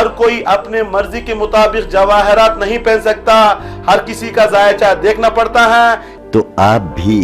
हर कोई अपने मर्जी के मुताबिक जवाहरात नहीं पहन सकता, हर किसी का जायचा देखना पड़ता है। तो आप भी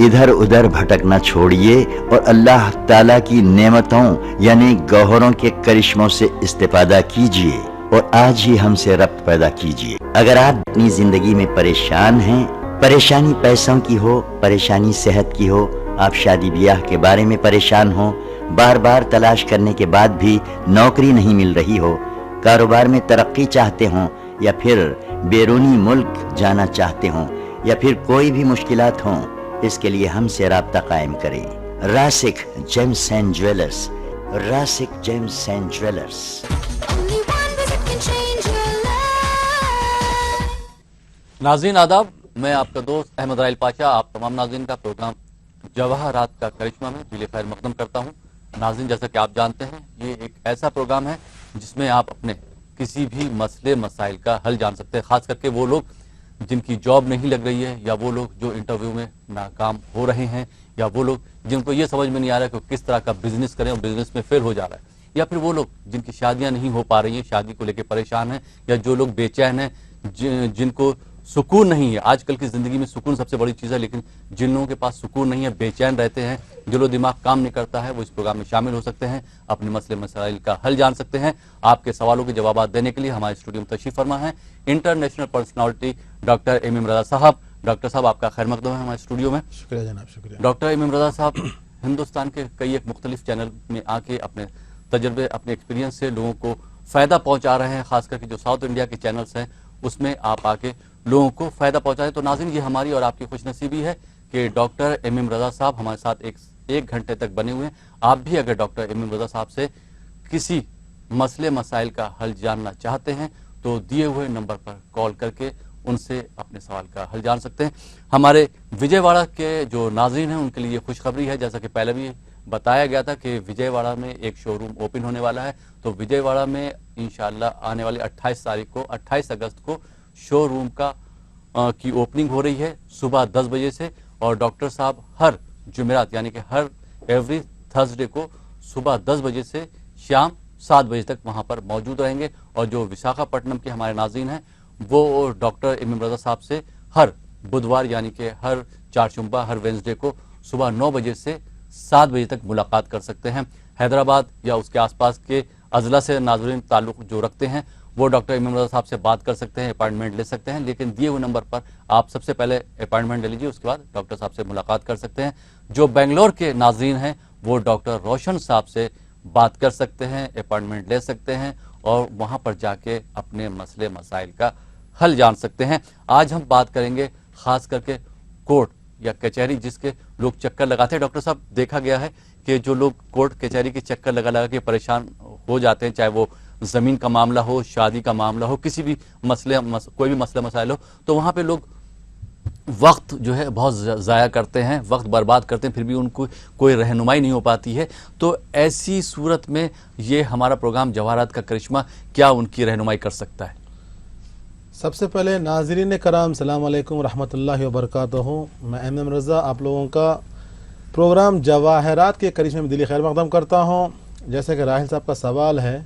इधर उधर भटकना छोड़िए और अल्लाह ताला की नेमतों यानी गौहरों के करिश्मों से इस्तेफादा कीजिए और आज ही हमसे रब्त पैदा कीजिए। अगर आप अपनी जिंदगी में परेशान हैं, परेशानी पैसों की हो, परेशानी सेहत की हो, आप शादी ब्याह के बारे में परेशान हो, बार बार तलाश करने के बाद भी नौकरी नहीं मिल रही हो, कारोबार में तरक्की चाहते हो या फिर बैरूनी मुल्क जाना चाहते हो या फिर कोई भी मुश्किलात हों, इसके लिए हमसे राब्ता कायम करें। Rasik gems and jewellers, Rasik gems and jewellers. नाज़रीन आदाब, मैं आपका दोस्त अहमद राइल पाशा आप तमाम नाज़रीन का प्रोग्राम जवाहरात का करिश्मा में दिल खैर मकदम करता हूँ। नाज़रीन, जैसा कि आप जानते हैं, ये एक ऐसा प्रोग्राम है जिसमें आप अपने किसी भी मसले मसाइल का हल जान सकते हैं, खास करके वो लोग जिनकी जॉब नहीं लग रही है या वो लोग जो इंटरव्यू में नाकाम हो रहे हैं या वो लोग जिनको ये समझ में नहीं आ रहा है कि किस तरह का बिजनेस करें और बिजनेस में फेल हो जा रहा है, या फिर वो लोग जिनकी शादियां नहीं हो पा रही हैं, शादी को लेकर परेशान हैं, या जो लोग बेचैन हैं, जिनको सुकून नहीं है। आजकल की जिंदगी में सुकून सबसे बड़ी चीज़ है, लेकिन जिन लोगों के पास सुकून नहीं है, बेचैन रहते हैं, जो लोग दिमाग काम नहीं करता है, वो इस प्रोग्राम में शामिल हो सकते हैं, अपने मसले मसाइल का हल जान सकते हैं। आपके सवालों के जवाब देने के लिए हमारे स्टूडियो में तशरीफ फरमा है इंटरनेशनल पर्सनालिटी डॉक्टर एम रज़ा साहब। डॉक्टर साहब, आपका खैर मकदम है हमारे स्टूडियो में। शुक्रिया जनाब, शुक्रिया। डॉक्टर एम रज़ा साहब हिंदुस्तान के कई एक मुख्तलिफ चैनल में आके अपने तजर्बे, अपने एक्सपीरियंस से लोगों को फ़ायदा पहुँचा रहे हैं, खास करके जो साउथ इंडिया के चैनल्स हैं उसमें आप आके लोगों को फ़ायदा पहुँचाएं। तो नाज़रीन, ये हमारी और आपकी खुशनसीबी है कि डॉक्टर एम रज़ा साहब हमारे साथ एक घंटे तक बने हुए हैं। आप भी अगर डॉक्टर एम रज़ा साहब से किसी मसले मसाइल का हल जानना चाहते हैं तो दिए हुए नंबर पर कॉल करके उनसे अपने सवाल का हल जान सकते हैं। हमारे विजयवाड़ा के जो नाज़रीन हैं उनके लिए खुशखबरी है, जैसा कि पहले भी बताया गया था कि विजयवाड़ा में एक शोरूम ओपन होने वाला है। तो विजयवाड़ा में इंशाअल्लाह आने वाली 28 तारीख को, 28 अगस्त को शोरूम की ओपनिंग हो रही है सुबह 10 बजे से, और डॉक्टर साहब हर जुमेरात यानी कि हर एवरी थर्सडे को सुबह 10 बजे से शाम 7 बजे तक वहां पर मौजूद रहेंगे। और जो विशाखापट्टनम के हमारे नाज़रीन हैं वो डॉक्टर एम रज़ा साहब से हर बुधवार यानी कि हर चारशुम्बा, हर वेंसडे को सुबह 9 बजे से 7 बजे तक मुलाकात कर सकते हैं। हैदराबाद या उसके आसपास के अजला से नाज़रीन ताल्लुक़ जो रखते हैं वो डॉक्टर एम रज़ा साहब से बात कर सकते हैं, अपॉइंटमेंट ले सकते हैं, लेकिन दिए हुए नंबर पर आप सबसे पहले अपॉइंटमेंट ले लीजिए, उसके बाद डॉक्टर साहब से मुलाकात कर सकते हैं। जो बेंगलोर के नाज़रीन हैं वो डॉक्टर रोशन साहब से बात कर सकते हैं, अपॉइंटमेंट ले सकते हैं और वहाँ पर जाके अपने मसले मसाइल का हल जान सकते हैं। आज हम बात करेंगे खास करके कोर्ट या कचहरी जिसके लोग चक्कर लगाते हैं। डॉक्टर साहब, देखा गया है कि जो लोग कोर्ट कचहरी के चक्कर लगा के परेशान हो जाते हैं, चाहे वो ज़मीन का मामला हो, शादी का मामला हो, किसी भी कोई भी मसला मसाइल हो, तो वहाँ पे लोग वक्त जो है बहुत ज़ाया करते हैं, वक्त बर्बाद करते हैं, फिर भी उनको कोई रहनुमाई नहीं हो पाती है। तो ऐसी सूरत में ये हमारा प्रोग्राम जवाहरात का करिश्मा क्या उनकी रहनुमाई कर सकता है? सबसे पहले नाज़रीन कराम, सलाम अलैकुम रहमतुल्लाहि व बरकातहू। मैं एम रज़ा आप लोगों का प्रोग्राम जवाहरात के करिश्मे में दिली खैर मकदम करता हूँ। जैसे कि राहिल साहब का सवाल है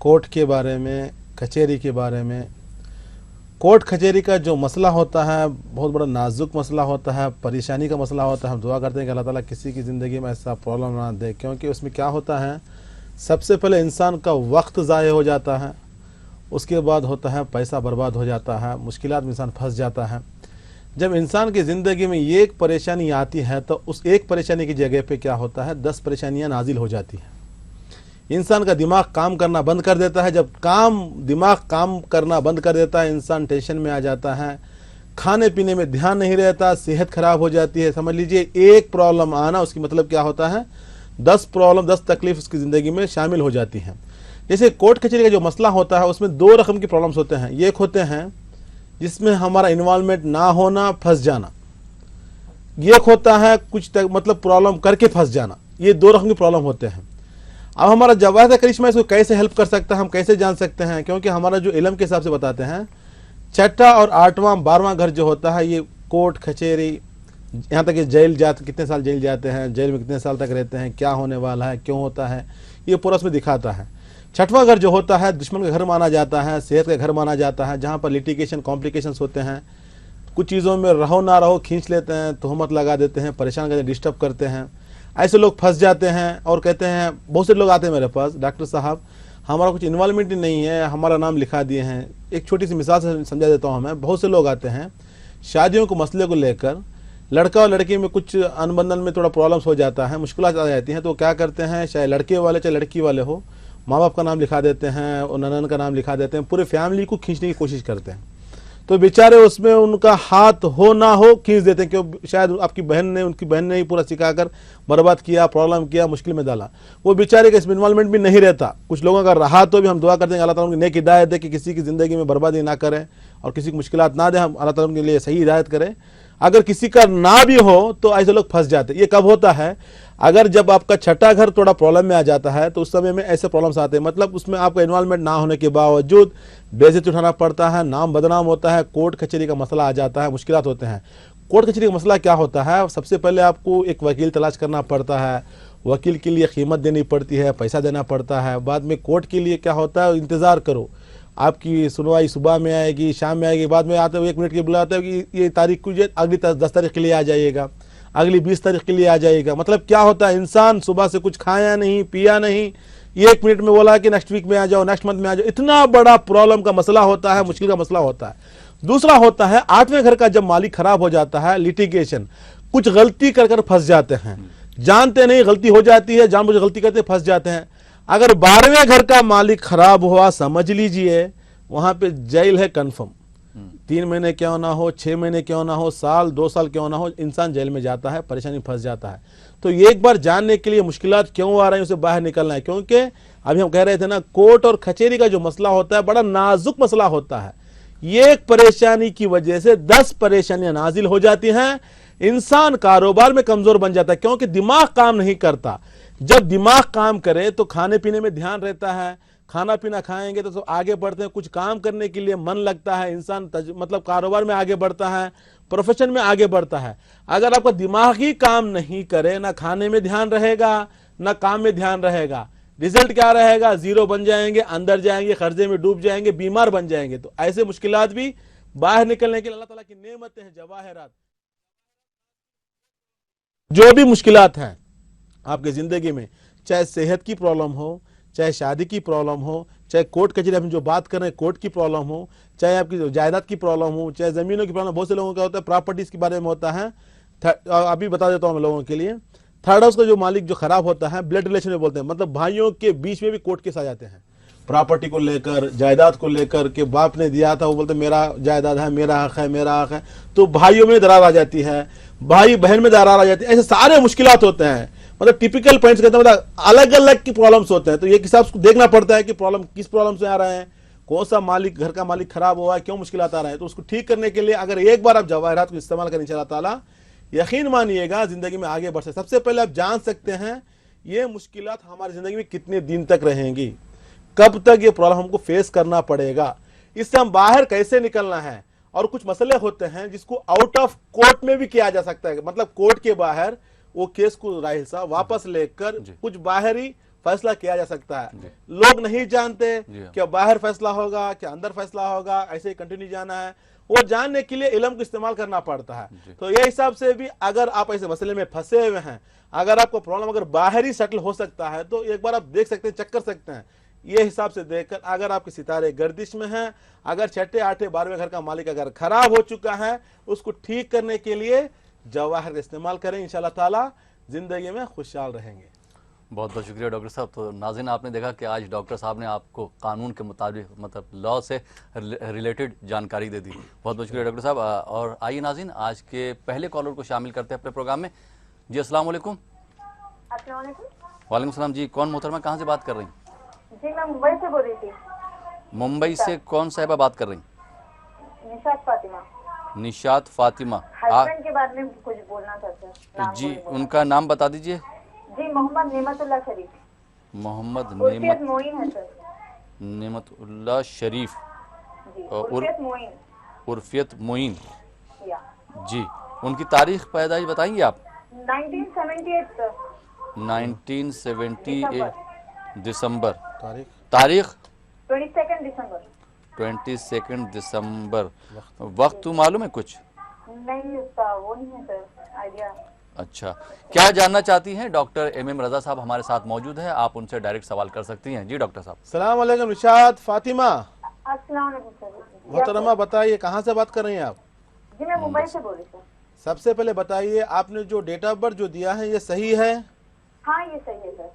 कोर्ट के बारे में, कचहरी के बारे में। कोर्ट कचहरी का जो मसला होता है बहुत बड़ा नाजुक मसला होता है, परेशानी का मसला होता है। हम दुआ करते हैं कि अल्लाह ताला किसी की ज़िंदगी में ऐसा प्रॉब्लम ना दे, क्योंकि उसमें क्या होता है, सबसे पहले इंसान का वक्त ज़ाय हो जाता है, उसके बाद होता है पैसा बर्बाद हो जाता है, मुश्किलात में इंसान फंस जाता है। जब इंसान की ज़िंदगी में ये एक परेशानी आती है तो उस एक परेशानी की जगह पे क्या होता है 10 परेशानियां नाजिल हो जाती हैं। इंसान का दिमाग काम करना बंद कर देता है। जब दिमाग काम करना बंद कर देता है, इंसान टेंशन में आ जाता है, खाने पीने में ध्यान नहीं रहता, सेहत खराब हो जाती है। समझ लीजिए एक प्रॉब्लम आना उसकी मतलब क्या होता है 10 प्रॉब्लम, 10 तकलीफ उसकी ज़िंदगी में शामिल हो जाती हैं। जैसे कोर्ट कचहरी का जो मसला होता है उसमें 2 रकम की प्रॉब्लम्स होते हैं। एक होते हैं जिसमें हमारा इन्वॉल्वमेंट ना होना, फंस जाना। एक होता है कुछ मतलब प्रॉब्लम करके फंस जाना। ये 2 रकम के प्रॉब्लम होते हैं। अब हमारा जवाहरात का करिश्मा इसको कैसे हेल्प कर सकता है, हम कैसे जान सकते हैं? क्योंकि हमारा जो इल्म के हिसाब से बताते हैं 6ठा और 8वां 12वां घर जो होता है ये कोर्ट कचहरी, यहाँ तक कि जेल जाते, कितने साल जेल जाते हैं, जेल में कितने साल तक रहते हैं, क्या होने वाला है, क्यों होता है, ये पूरा उसमें दिखाता है। छठवां घर जो होता है दुश्मन का घर माना जाता है, सेहत का घर माना जाता है, जहाँ पर लिटिगेशन कॉम्प्लिकेशंस होते हैं। कुछ चीज़ों में रहो ना रहो खींच लेते हैं, तोहमत लगा देते हैं, परेशान करते हैं, डिस्टर्ब करते हैं। ऐसे लोग फंस जाते हैं और कहते हैं, बहुत से लोग आते हैं मेरे पास, डॉक्टर साहब हमारा कुछ इन्वॉल्वमेंट ही नहीं है, हमारा नाम लिखा दिए हैं। एक छोटी सी मिसाल से समझा देता हूँ मैं। बहुत से लोग आते हैं शादियों को मसले को लेकर, लड़का और लड़की में कुछ अनबंधन में थोड़ा प्रॉब्लम्स हो जाता है, मुश्किलात आ जाती हैं, तो क्या करते हैं, चाहे लड़के वाले चाहे लड़की वाले हो, माँ बाप का नाम लिखा देते हैं और ननन का नाम लिखा देते हैं, पूरे फैमिली को खींचने की कोशिश करते हैं। तो बेचारे उसमें उनका हाथ हो ना हो खींच देते हैं, क्यों शायद आपकी बहन ने उनकी बहन ने ही पूरा सिखाकर बर्बाद किया, प्रॉब्लम किया, मुश्किल में डाला। वो बेचारे का इसमें इन्वॉल्वमेंट भी नहीं रहता। कुछ लोगों का रहा तो भी हम दुआ करते हैं अल्लाह ताला उनकी नेक हिदायत दे कि किसी की ज़िंदगी में बर्बादी ना करें और किसी को मुश्किलात ना दे, हम अल्लाह ताला उनके लिए सही हिदायत करें। अगर किसी का ना भी हो तो ऐसे लोग फंस जाते हैं। ये कब होता है, अगर जब आपका छठा घर थोड़ा प्रॉब्लम में आ जाता है तो उस समय में ऐसे प्रॉब्लम्स आते हैं। मतलब उसमें आपका इन्वॉल्वमेंट ना होने के बावजूद बेइज्जती उठाना पड़ता है, नाम बदनाम होता है, कोर्ट कचहरी का मसला आ जाता है, मुश्किलात होते हैं। कोर्ट कचहरी का मसला क्या होता है, सबसे पहले आपको एक वकील तलाश करना पड़ता है, वकील के लिए कीमत देनी पड़ती है, पैसा देना पड़ता है। बाद में कोर्ट के लिए क्या होता है, इंतज़ार करो, आपकी सुनवाई सुबह में आएगी, शाम में आएगी, बाद में आते हुए 1 मिनट के बुलाते हो कि ये तारीख कुछ अगली 10 तारीख के लिए आ जाइएगा, अगली 20 तारीख के लिए आ जाइएगा। मतलब क्या होता है, इंसान सुबह से कुछ खाया नहीं पिया नहीं, 1 मिनट में बोला कि नेक्स्ट वीक में आ जाओ, नेक्स्ट मंथ में आ जाओ। इतना बड़ा प्रॉब्लम का मसला होता है, मुश्किल का मसला होता है। दूसरा होता है 8वें घर का जब मालिक खराब हो जाता है, लिटिगेशन, कुछ गलती कर फंस जाते हैं, जानते नहीं गलती हो जाती है, जानबूझ गलती करते फंस जाते हैं। अगर 12वें घर का मालिक खराब हुआ, समझ लीजिए वहां पे जेल है कन्फर्म। 3 महीने क्यों ना हो, 6 महीने क्यों ना हो, साल 2 साल क्यों ना हो, इंसान जेल में जाता है, परेशानी फंस जाता है। तो ये एक बार जानने के लिए मुश्किलात क्यों आ रही है, उसे बाहर निकलना है। क्योंकि अभी हम कह रहे थे ना, कोर्ट और कचहरी का जो मसला होता है बड़ा नाजुक मसला होता है। ये एक परेशानी की वजह से 10 परेशानियां नाजिल हो जाती हैं, इंसान कारोबार में कमजोर बन जाता है, क्योंकि दिमाग काम नहीं करता। जब दिमाग काम करे तो खाने पीने में ध्यान रहता है, खाना पीना खाएंगे तो आगे बढ़ते हैं, कुछ काम करने के लिए मन लगता है, इंसान मतलब कारोबार में आगे बढ़ता है, प्रोफेशन में आगे बढ़ता है। अगर आपका दिमाग ही काम नहीं करे, ना खाने में ध्यान रहेगा ना काम में ध्यान रहेगा, रिजल्ट क्या रहेगा, जीरो बन जाएंगे, अंदर जाएंगे, कर्जे में डूब जाएंगे, बीमार बन जाएंगे। तो ऐसे मुश्किलात भी बाहर निकलने के लिए अल्लाह ताला की नेमतें हैं, जवाहरात। जो भी मुश्किलात हैं आपकी जिंदगी में, चाहे सेहत की प्रॉब्लम हो, चाहे शादी की प्रॉब्लम हो, चाहे कोर्ट कचहरी हम जो बात कर रहे हैं कोर्ट की प्रॉब्लम हो, चाहे आपकी जायदाद की प्रॉब्लम हो, चाहे जमीनों की प्रॉब्लम। बहुत से लोगों का होता है प्रॉपर्टीज के बारे में होता है। अभी बता देता हूं मैं लोगों के लिए। थर्ड हाउस का जो मालिक जो खराब होता है, ब्लड रिलेशन में बोलते हैं, मतलब भाइयों के बीच में भी कोर्ट केस आ जाते हैं, प्रॉपर्टी को लेकर, जायदाद को लेकर के बाप ने दिया था, वो बोलते मेरा जायदाद है, मेरा हक है, मेरा हक है, तो भाइयों में दरार आ जाती है, भाई बहन में दरार आ जाती है। ऐसे सारे मुश्किलात होते हैं, मतलब टिपिकल पॉइंट्स कहते हैं, मतलब अलग अलग की प्रॉब्लम्स होते हैं। तो ये हिसाब से देखना पड़ता है कि प्रॉब्लम किस प्रॉब्लम से आ रहे हैं, कौन सा मालिक घर का मालिक खराब हुआ है, क्यों मुश्किलात आ रहे हैं। तो उसको ठीक करने के लिए अगर एक बार आप जवाहरात को इस्तेमाल करें इंशाअल्लाह ताला, यकीन मानिएगा जिंदगी में आगे बढ़ सकते। सबसे पहले आप जान सकते हैं ये मुश्किलात हमारी जिंदगी में कितने दिन तक रहेंगी, कब तक ये प्रॉब्लम हमको फेस करना पड़ेगा, इससे हम बाहर कैसे निकलना है। और कुछ मसले होते हैं जिसको आउट ऑफ कोर्ट में भी किया जा सकता है, मतलब कोर्ट के बाहर वो केस को राय सा वापस लेकर कुछ बाहरी फैसला किया जा सकता है। लोग नहीं जानते क्या बाहर फैसला होगा क्या अंदर फैसला होगा, ऐसे ही कंटिन्यू जाना है। वो जानने के लिए इल्म को इस्तेमाल करना पड़ता है। तो ये हिसाब से भी अगर आप ऐसे मसले में फंसे हुए हैं, अगर आपको प्रॉब्लम अगर बाहर ही सेटल हो सकता है तो एक बार आप देख सकते हैं, चेक कर सकते हैं। ये हिसाब से देखकर अगर आपके सितारे गर्दिश में हैं, अगर 6, 8, 12वें घर का मालिक अगर खराब हो चुका है, उसको ठीक करने के लिए जवाहर का इस्तेमाल करें, इंशाअल्लाह ताला जिंदगी में खुशहाल रहेंगे। बहुत बहुत शुक्रिया डॉक्टर साहब। तो नाज़रीन आपने देखा कि आज डॉक्टर साहब ने आपको कानून के मुताबिक मतलब लॉ से रिलेटेड जानकारी दे दी। बहुत बहुत शुक्रिया डॉक्टर साहब। और आइए नाज़रीन आज के पहले कॉलर को शामिल करते हैं अपने प्रोग्राम में। जी अस्सलाम वालेकुम। वालेकुम सलाम। जी कौन मोहतरमा, कहाँ से बात कर रही हैं? जी मैं मुंबई से बोल रही थी। मुंबई से कौन साहिबा बात कर रही हैं? निशात फातिमा। निशात फातिमा। हस्बैंड के बारे में कुछ बोलना था सर। जी उनका नाम बता दीजिए। जी मोहम्मद नेमतुल्लाह शरीफ। मोहम्मद उर्फियत मोइन है सर। नेमतुल्लाह शरीफ। जी उर्फियत मोइन। उर्फियत मोइन। या जी उनकी तारीख पैदाइश बताएंगे आप? 1978 सर। 1978 दिसंबर। तारीख 22 दिसंबर। 22 दिसंबर। वक्त मालूम है कुछ? नहीं, उसका वो नहीं है सर आइडिया। अच्छा, क्या जानना चाहती हैं? डॉक्टर MM रजा साहब हमारे साथ मौजूद हैं, आप उनसे डायरेक्ट सवाल कर सकती हैं। जी डॉक्टर साहब। सलाम अलैकुम निशात फातिमा। अस्सलाम वालेकुम सर। मोहतरमा बताइए कहाँ से बात कर रही हैं आप? जी मैं मुंबई से बोल रही हूँ सर। सबसे पहले बताइए आपने जो डेट ऑफ बर्थ जो दिया है ये सही है? हाँ ये सही है सर।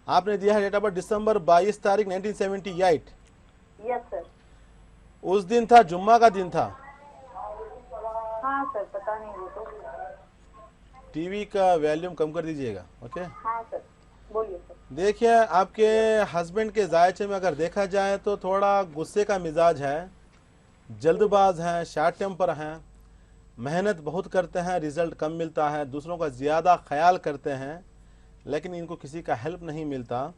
आपने दिया है डेट ऑफ बर्थ दिसंबर 22 तारीख 1978। Yes sir. उस दिन था जुम्मा का दिन था। हाँ सर पता नहीं वो तो। टीवी का वॉल्यूम कम कर दीजिएगा। ओके, हाँ सर बोलिए सर। देखिए आपके हस्बैंड के जायचे में अगर देखा जाए तो थोड़ा गुस्से का मिजाज है, जल्दबाज हैं, शार्ट टेम्पर हैं, मेहनत बहुत करते हैं, रिजल्ट कम मिलता है, दूसरों का ज़्यादा ख्याल करते हैं लेकिन इनको किसी का हेल्प नहीं मिलता।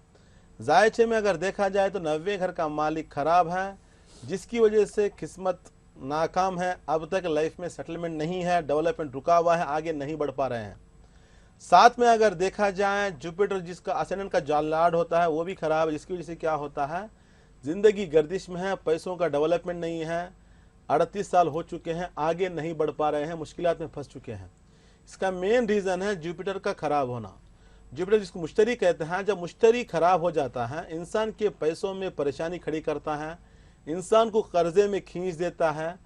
जायचे में अगर देखा जाए तो 90 घर का मालिक ख़राब है जिसकी वजह से किस्मत नाकाम है, अब तक लाइफ में सेटलमेंट नहीं है, डेवलपमेंट रुका हुआ है, आगे नहीं बढ़ पा रहे हैं। साथ में अगर देखा जाए जुपिटर जिसका असेंडेंट का जालाड होता है वो भी ख़राब है जिसकी वजह से क्या होता है, ज़िंदगी गर्दिश में है, पैसों का डेवलपमेंट नहीं है, 38 साल हो चुके हैं, आगे नहीं बढ़ पा रहे हैं, मुश्किलात में फंस चुके हैं। इसका मेन रीज़न है जुपिटर का ख़राब होना। जुपिटर जिसको मुश्तरी कहते हैं, जब मुश्तरी ख़राब हो जाता है इंसान के पैसों में परेशानी खड़ी करता है, इंसान को कर्जे में खींच देता है,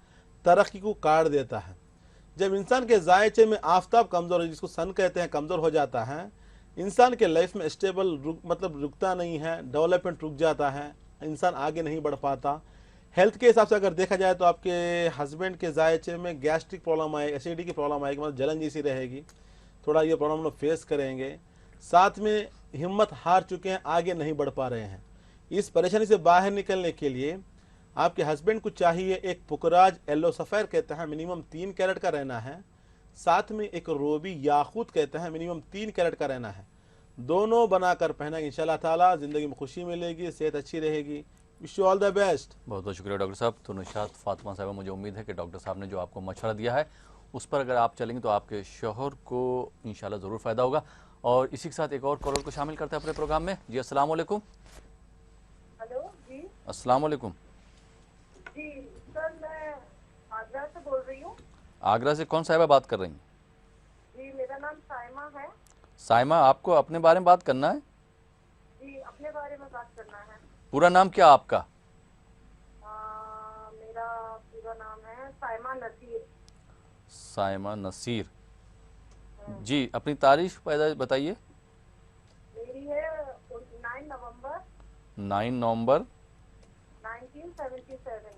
तरक्की को काट देता है। जब इंसान के जायचे में आफताब कमज़ोर जिसको सन कहते हैं कमज़ोर हो जाता है, इंसान के लाइफ में स्टेबल मतलब रुकता नहीं है, डेवलपमेंट रुक जाता है, इंसान आगे नहीं बढ़ पाता। हेल्थ के हिसाब से अगर देखा जाए तो आपके हस्बैंड के जायचे में गैस्ट्रिक प्रॉब्लम आएगी, एसिडिटी की प्रॉब्लम आएगी, मतलब जलन जैसी रहेगी, थोड़ा ये प्रॉब्लम लोग फेस करेंगे। साथ में हिम्मत हार चुके हैं, आगे नहीं बढ़ पा रहे हैं। इस परेशानी से बाहर निकलने के लिए आपके हस्बैंड को चाहिए एक पुकराज येलो सफ़ेर कहते हैं मिनिमम 3 कैरेट का रहना है, साथ में एक रोबी याकूत कहते हैं मिनिमम 3 कैरेट का रहना है। दोनों बनाकर पहना इंशाल्लाह ताला ज़िंदगी में खुशी मिलेगी, सेहत अच्छी रहेगी। Wish you all the best. बहुत बहुत शुक्रिया डॉक्टर साहब। तो निशात फातिमा साहब, मुझे उम्मीद है कि डॉक्टर साहब ने जो आपको मशवरा दिया है उस पर अगर आप चलेंगे तो आपके शौहर को इंशाल्लाह ज़रूर फ़ायदा होगा। और इसी के साथ एक और कॉलर को शामिल करते हैं अपने प्रोग्राम में। जी अस्सलाम वालेकुम। हेलो जी। अस्सलाम वालेकुम। जी सर मैं आगरा से बोल रही हूँ। आगरा से कौन साहिबा बात कर रही हैं? जी मेरा नाम साइमा है। साइमा, आपको अपने बारे में बात करना है? जी अपने बारे में बात करना है। पूरा नाम क्या आपका? मेरा पूरा नाम है साइमा नसीर। साइमा नसीर जी, अपनी तारीख पैदा बताइए। मेरी है 9 नवंबर 9 नवंबर 1977।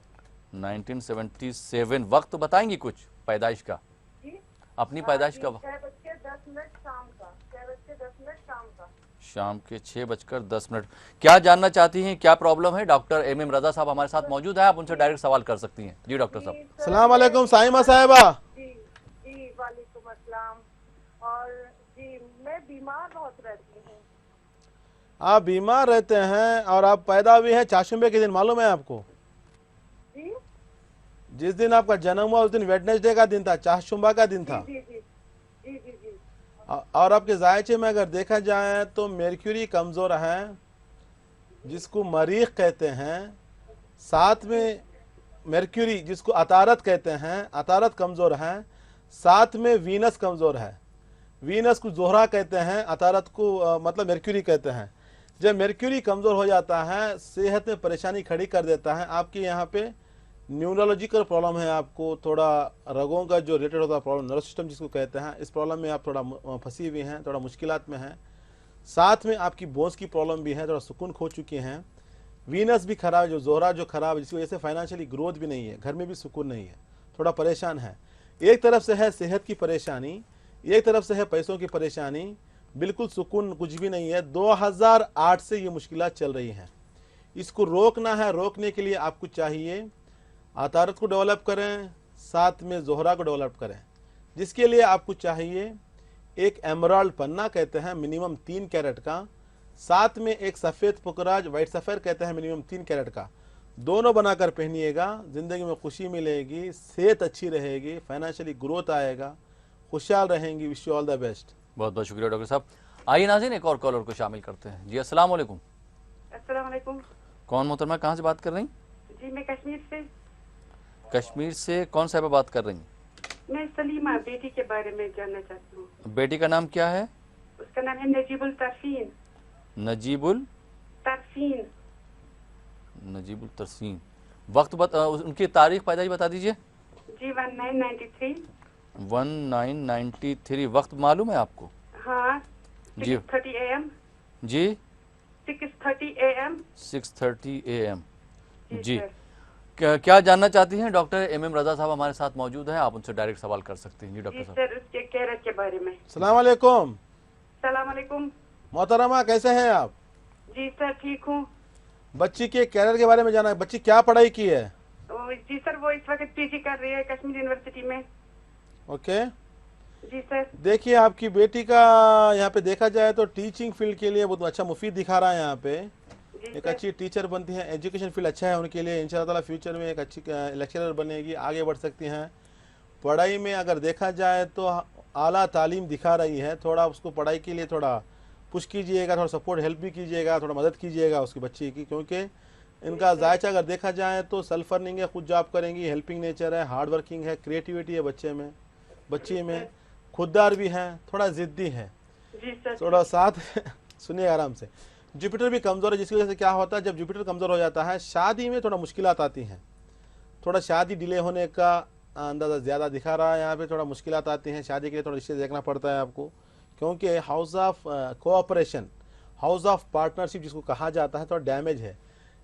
1977। वक्त बताएंगी कुछ पैदाइश का? जी अपनी पैदाइश का वक्त? 6:10 शाम का। 6:10 शाम का। शाम के 6:10। क्या जानना चाहती हैं, क्या प्रॉब्लम है? डॉक्टर MM रजा साहब हमारे साथ मौजूद है, आप उनसे डायरेक्ट सवाल कर सकती हैं। जी डॉक्टर साहब। सलाम अलैकुम साइमा साहिबा। जी जी वालेकुम अस्सलाम। और जी मैं बीमार बहुत रहती हूँ। आप बीमार रहते हैं और आप पैदा हुए हैं चाशुंबे के दिन, मालूम है आपको? जी जिस दिन आपका जन्म हुआ उस दिन वेडनेसडे का दिन था, चाशुंबा का दिन था। जी जी जी जी जी। और आपके जायचे में अगर देखा जाए तो मेर्क्यूरी कमज़ोर है जिसको मरीख कहते हैं, साथ में मेर्क्यूरी जिसको अतारत कहते हैं, अतारत कमज़ोर है, साथ में वीनस कमज़ोर है। वीनस को जोहरा कहते हैं, अतारत को मतलब मेर्क्यूरी कहते हैं। जब मेर्क्यूरी कमज़ोर हो जाता है सेहत में परेशानी खड़ी कर देता है। आपके यहाँ पे न्यूरोलॉजिकल प्रॉब्लम है, आपको थोड़ा रगों का जो रिलेटेड होता है प्रॉब्लम, नर्वस सिस्टम जिसको कहते हैं, इस प्रॉब्लम में आप थोड़ा फंसी हुई हैं, थोड़ा मुश्किलात में हैं। साथ में आपकी बोन्स की प्रॉब्लम भी है, थोड़ा सुकून खो चुके हैं। वीनस भी खराब है, जो जोहरा जो खराब है, जिसकी वजह से फाइनेंशियली ग्रोथ भी नहीं है, घर में भी सुकून नहीं है, थोड़ा परेशान है। एक तरफ से है सेहत की परेशानी, एक तरफ से है पैसों की परेशानी, बिल्कुल सुकून कुछ भी नहीं है। 2008 से ये मुश्किलात चल रही हैं। इसको रोकना है, रोकने के लिए आपको चाहिए अतारत को डेवलप करें, साथ में जोहरा को डेवलप करें, जिसके लिए आपको चाहिए एक एमराल्ड पन्ना कहते हैं मिनिमम 3 कैरेट का, साथ में एक सफ़ेद पुकराज वाइट सफ़ेर कहते हैं मिनिमम 3 कैरेट का। दोनों बनाकर पहनिएगा, ज़िंदगी में खुशी मिलेगी, सेहत अच्छी रहेगी, फाइनेंशियली ग्रोथ आएगा, खुशहाल रहेंगी। Wish you all the best. बहुत बहुत शुक्रिया डॉक्टर साहब। आइए नाज़रीन एक और कॉलर को शामिल करते हैं। जी अस्सलाम वालेकुम। अस्सलाम वालेकुम। कौन मोहतरमा, कहाँ से बात कर रही? जी मैं कश्मीर से। कश्मीर से कौन साहिबा बात कर रही? मैं सलीमा बेटी के बारे में जानना चाहती हूँ। बेटी का नाम क्या है? उसका नाम है नजीबुल तरफीन। नजीबुल तरफीन। नजीबुल तरसीन। वक्त उनकी तारीख पैदाइश बता दीजिए। जी 1993। 1993। वक्त मालूम है आपको? हाँ जी 6:30 AM। जी 6:30 AM। 6:30 AM। जी सर। क्या जानना चाहती हैं? डॉक्टर MM रजा साहब हमारे साथ मौजूद हैं, आप उनसे डायरेक्ट सवाल कर सकते हैं। जी जी डॉक्टर साहब। सर उसके कैरेट के बारे में। सलाम अलैकुम सलाम अलैकुम। मोहतरमा, कैसे हैं आप? जी सर ठीक हूँ। बच्ची के कैरियर के बारे में जाना है। बच्ची क्या पढ़ाई की है? जी सर वो इस वक्त PG कर रही है कश्मीर यूनिवर्सिटी में। ओके, जी सर। देखिए आपकी बेटी का यहाँ पे देखा जाए तो टीचिंग फील्ड के लिए बहुत अच्छा मुफीद दिखा रहा है। यहाँ पे जी एक सर। अच्छी टीचर बनती हैं, एजुकेशन फील्ड अच्छा है उनके लिए। इंशाअल्लाह ताला फ्यूचर में एक अच्छी लेक्चरर बनेगी, आगे बढ़ सकती हैं। पढ़ाई में अगर देखा जाए तो आला तालीम दिखा रही है। थोड़ा उसको पढ़ाई के लिए थोड़ा पुश कीजिएगा, थोड़ा सपोर्ट हेल्प भी कीजिएगा, थोड़ा मदद कीजिएगा उसकी बच्ची की, क्योंकि इनका जायचा अगर देखा जाए तो सेल्फ अर्निंग है, खुद जॉब करेंगी, हेल्पिंग नेचर है, हार्ड वर्किंग है, क्रिएटिविटी है बच्ची में, खुददार भी हैं, थोड़ा ज़िद्दी है जी सर। थोड़ा साथ सुनिए आराम से। जुपिटर भी कमज़ोर है, जिसकी वजह से क्या होता है जब जुपिटर कमज़ोर हो जाता है शादी में थोड़ा मुश्किलात आती हैं। थोड़ा शादी डिले होने का अंदाज़ा ज़्यादा दिखा रहा है। यहाँ पे थोड़ा मुश्किलात आती हैं, शादी के लिए थोड़ा रिश्ते देखना पड़ता है आपको, क्योंकि house of cooperation, house of partnership जिसको कहा जाता है, थोड़ा डैमेज है।